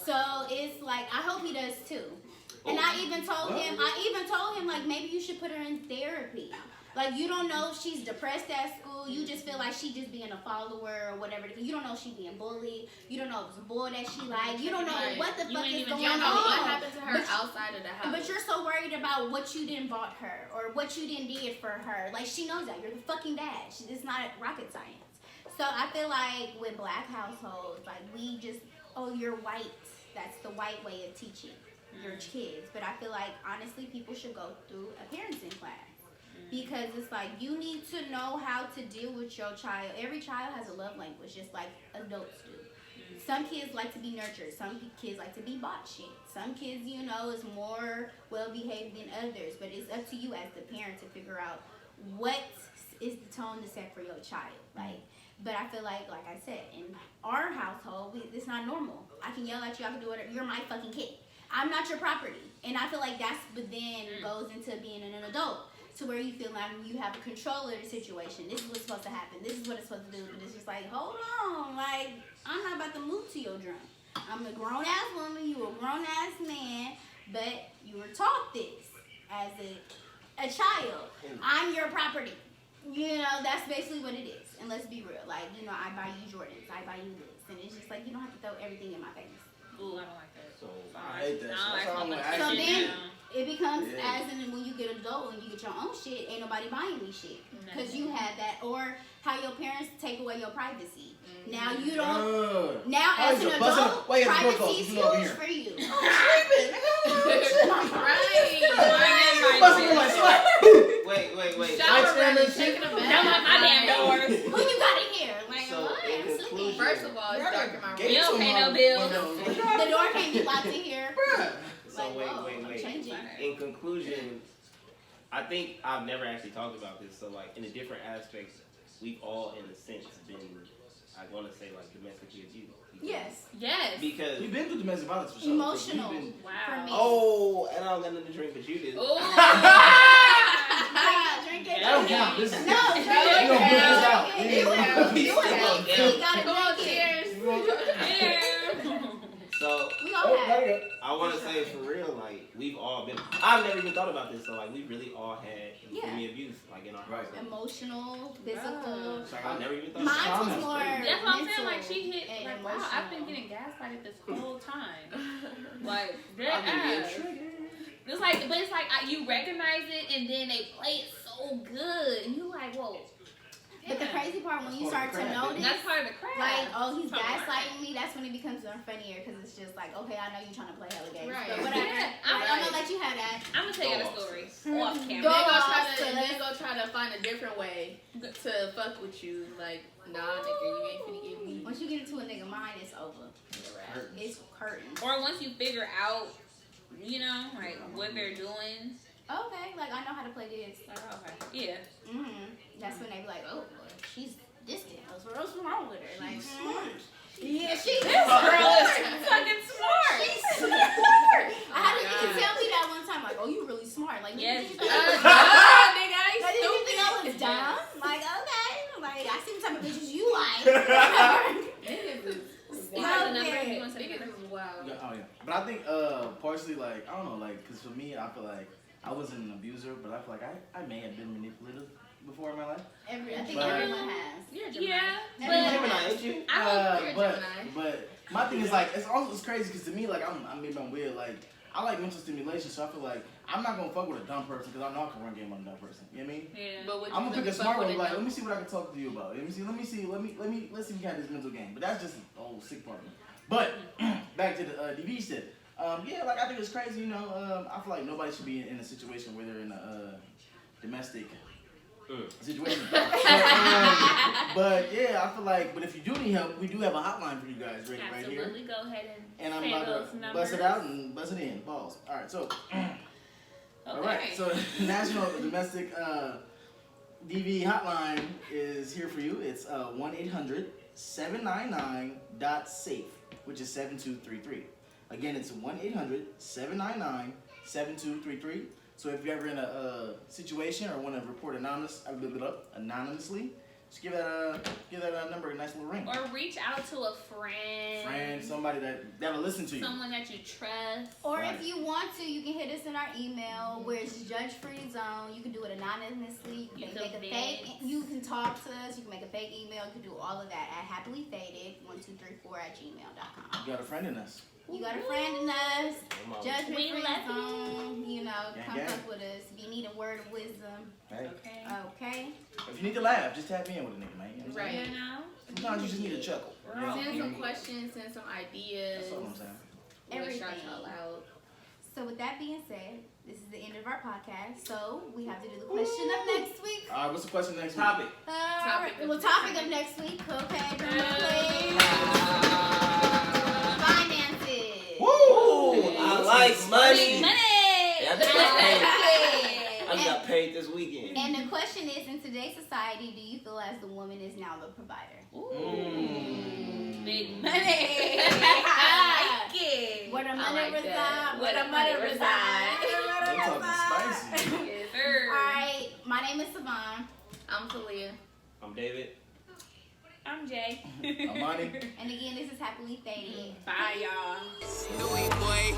Speaker 3: So it's like, I hope he does, too. And I even told him, like, maybe you should put her in therapy. Like, you don't know if she's depressed at school. You just feel like she just being a follower or whatever. You don't know if she's being bullied. You don't know if it's a boy that she like. You don't know what the fuck is going on.
Speaker 5: You don't know what happened to her outside of the house.
Speaker 3: But you're so worried about what you didn't bought her or what you didn't did for her. Like, she knows that. You're the fucking dad. It's not rocket science. So I feel like with black households, like, we just, oh, you're white. That's the white way of teaching your kids. But I feel like, honestly, people should go through a parenting class. Because it's like, you need to know how to deal with your child. Every child has a love language, just like adults do. Some kids like to be nurtured. Some kids like to be bought shit. Some kids, you know, is more well-behaved than others. But it's up to you as the parent to figure out what is the tone to set for your child. Like, but I feel like I said, in our household, it's not normal. I can yell at you. I can do whatever. You're my fucking kid. I'm not your property. And I feel like but then goes into being an adult. To where you feel like you have control of the situation. This is what's supposed to happen. This is what it's supposed to do. But it's just like, hold on. Like, I'm not about to move to your drum. I'm a grown-ass woman. You a grown-ass man. But you were taught this as a child. I'm your property. You know, that's basically what it is. And let's be real. Like, you know, I buy you Jordans. I buy you this. And it's just like, you don't have to throw everything in my face.
Speaker 2: Ooh, I don't like that.
Speaker 1: So,
Speaker 4: I hate that.
Speaker 3: So then it becomes as in when you get adult and you get your own shit, ain't nobody buying me shit because you had that, or how your parents take away your privacy. Now you don't. Now as an adult, privacy is huge for you.
Speaker 1: Wait.
Speaker 5: Shower running, taking a bath.
Speaker 2: Don't lock my damn doors.
Speaker 3: Who you got in here? Like,
Speaker 1: So, in conclusion,
Speaker 5: First of all, it's dark in my room.
Speaker 2: You don't pay no bills.
Speaker 3: The door can't be locked in here.
Speaker 1: So
Speaker 3: Like, whoa, I'm
Speaker 1: wait.
Speaker 3: changing.
Speaker 1: In conclusion, I think I've never actually talked about this. So like in a different aspects, we've all in a sense been, I want to say like domestically abused.
Speaker 3: Yes.
Speaker 1: Because
Speaker 4: we've been through domestic violence for sure.
Speaker 3: Emotional.
Speaker 2: Wow.
Speaker 3: For me.
Speaker 1: Oh, and I don't got nothing to drink, but you did.
Speaker 2: Ooh.
Speaker 3: Drink it.
Speaker 4: That don't count. This is
Speaker 3: No,
Speaker 4: we gonna put this out.
Speaker 5: Come on, cheers.
Speaker 1: So
Speaker 3: We all have.
Speaker 1: I want to say for real, like we've all been. I've never even thought about this. So like we really all had abuse, like in our household.
Speaker 3: Emotional, physical.
Speaker 1: So I've never even thought.
Speaker 3: Mine was more.
Speaker 2: That's what I'm saying. Like she hit.
Speaker 3: and
Speaker 2: Like wow, I've been getting gaslighted this whole time. Like
Speaker 1: I've been
Speaker 2: that.
Speaker 1: getting triggered.
Speaker 2: It's like, but it's like you recognize it, and then they play it so good, and you like, whoa.
Speaker 3: But the crazy part, when you start to notice,
Speaker 2: That's part of the crap.
Speaker 3: like, oh, he's gaslighting me, that's when it becomes funnier, because it's just like, okay, I know you're trying to play hella games,
Speaker 5: Right.
Speaker 3: but whatever.
Speaker 2: Yeah,
Speaker 3: I'm gonna let you have that.
Speaker 2: I'm gonna tell you the story off
Speaker 5: They
Speaker 2: camera.
Speaker 5: go try to find a different way to fuck with you. Like, nah, nigga, you ain't finna get me.
Speaker 3: Once you get into a nigga mind, it's over. It's curtains.
Speaker 2: Or once you figure out, you know, like what they're doing.
Speaker 3: Okay, like I know how to play this.
Speaker 2: Oh, okay. Yeah.
Speaker 3: That's when they be like, oh, well, she's distant. What's wrong with her? Like,
Speaker 2: Yeah,
Speaker 3: she's
Speaker 2: this girl is fucking smart.
Speaker 3: She's smart. I had a nigga tell me that one time, like, oh, you really smart. Like,
Speaker 2: Yes.
Speaker 3: nigga,
Speaker 2: Nigga, I
Speaker 3: like, did you think I was
Speaker 2: stupid.
Speaker 3: dumb? Like, okay. Like, I see what type of bitches you like.
Speaker 5: Niggas is
Speaker 2: You
Speaker 3: Wow.
Speaker 2: have the number? You want to
Speaker 5: Niggas is wild.
Speaker 4: Yeah, oh yeah. But I think partially like I don't know, like because for me I feel like I wasn't an abuser, but I feel like I may have been manipulative before in my life.
Speaker 3: I think
Speaker 4: But-
Speaker 3: everyone has.
Speaker 5: You're a Gemini.
Speaker 2: Yeah,
Speaker 1: You
Speaker 2: but
Speaker 1: Gemini, ain't you?
Speaker 2: I hope
Speaker 5: you're a
Speaker 4: but
Speaker 5: Gemini.
Speaker 4: but my thing is like it's crazy because to me like maybe I'm weird like I like mental stimulation, so I feel like I'm not gonna fuck with a dumb person because I know I can run game on a dumb person. You know what I mean?
Speaker 2: yeah.
Speaker 5: But would
Speaker 4: I'm
Speaker 5: you
Speaker 4: gonna pick
Speaker 5: really
Speaker 4: a smart
Speaker 5: fuck
Speaker 4: one.
Speaker 5: with
Speaker 4: Like,
Speaker 5: a
Speaker 4: let me see what I can talk to you about. Let's see let's see if we can have this mental game. But that's just the whole sick part of me. But back to the DV shit. Yeah, like I think it's crazy. You know, I feel like nobody should be in a situation where they're in a domestic situation. But yeah, I feel like. But if you do need help, we do have a hotline for you guys right here.
Speaker 2: Absolutely, go ahead
Speaker 4: And I'm
Speaker 2: say
Speaker 4: about
Speaker 2: those
Speaker 4: to
Speaker 2: numbers.
Speaker 4: bust it out and bust it in. Balls. All right, so. All right,
Speaker 2: Okay.
Speaker 4: so National Domestic DV Hotline is here for you. It's 1-800-799-SAFE, which is 7233. Again, it's 1-800-799-7233. So if you're ever in a situation or want to report anonymously, just give that number a nice little ring.
Speaker 2: Or reach out to a friend.
Speaker 4: Somebody that'll listen to you.
Speaker 2: Someone that you trust.
Speaker 3: Or
Speaker 4: Right.
Speaker 3: if you want to, you can hit us in our email where it's judge-free zone. You can do it anonymously. You can make a fake. You can talk to us. You can make a fake email. You can do all of that at happily-faded1234@gmail.com.
Speaker 4: You got a friend in us.
Speaker 3: You got a friend in us.
Speaker 1: Come on.
Speaker 3: Judgment-free
Speaker 2: We love
Speaker 3: zone. You know,
Speaker 4: Gang,
Speaker 3: come
Speaker 4: gang.
Speaker 3: fuck with us. If you need a word of wisdom,
Speaker 4: Hey.
Speaker 2: Okay.
Speaker 3: okay.
Speaker 4: If you need to laugh, just tap in with a nigga, man. You know what I'm saying?
Speaker 5: Right.
Speaker 2: You know?
Speaker 4: Sometimes you just need a chuckle. You know?
Speaker 5: Send some questions, send some ideas.
Speaker 4: That's all I'm saying.
Speaker 5: We'll
Speaker 3: Everything.
Speaker 5: shout y'all out.
Speaker 3: So with that being said, this is the end of our podcast. So we have to do the question of next week.
Speaker 4: All right, what's the question next
Speaker 1: Topic.
Speaker 3: Topic
Speaker 5: of
Speaker 3: of next week. Okay, drum roll, please. Finances.
Speaker 1: Woo! I like money.
Speaker 2: Money!
Speaker 1: Yeah, I just got paid this weekend.
Speaker 3: And the question is, in today's society, do you feel as the woman is now the provider?
Speaker 2: Big money. I like it.
Speaker 3: Where the
Speaker 5: I
Speaker 3: money
Speaker 5: like that.
Speaker 3: reside?
Speaker 2: Where the money reside.
Speaker 4: They talking spicy.
Speaker 2: Yes, sir.
Speaker 3: Alright, my name is Savon.
Speaker 5: I'm Talia.
Speaker 1: I'm David.
Speaker 2: I'm Jay.
Speaker 4: Amani.
Speaker 3: And again, this is Happily Faded.
Speaker 2: Bye, y'all.
Speaker 6: Louis boy.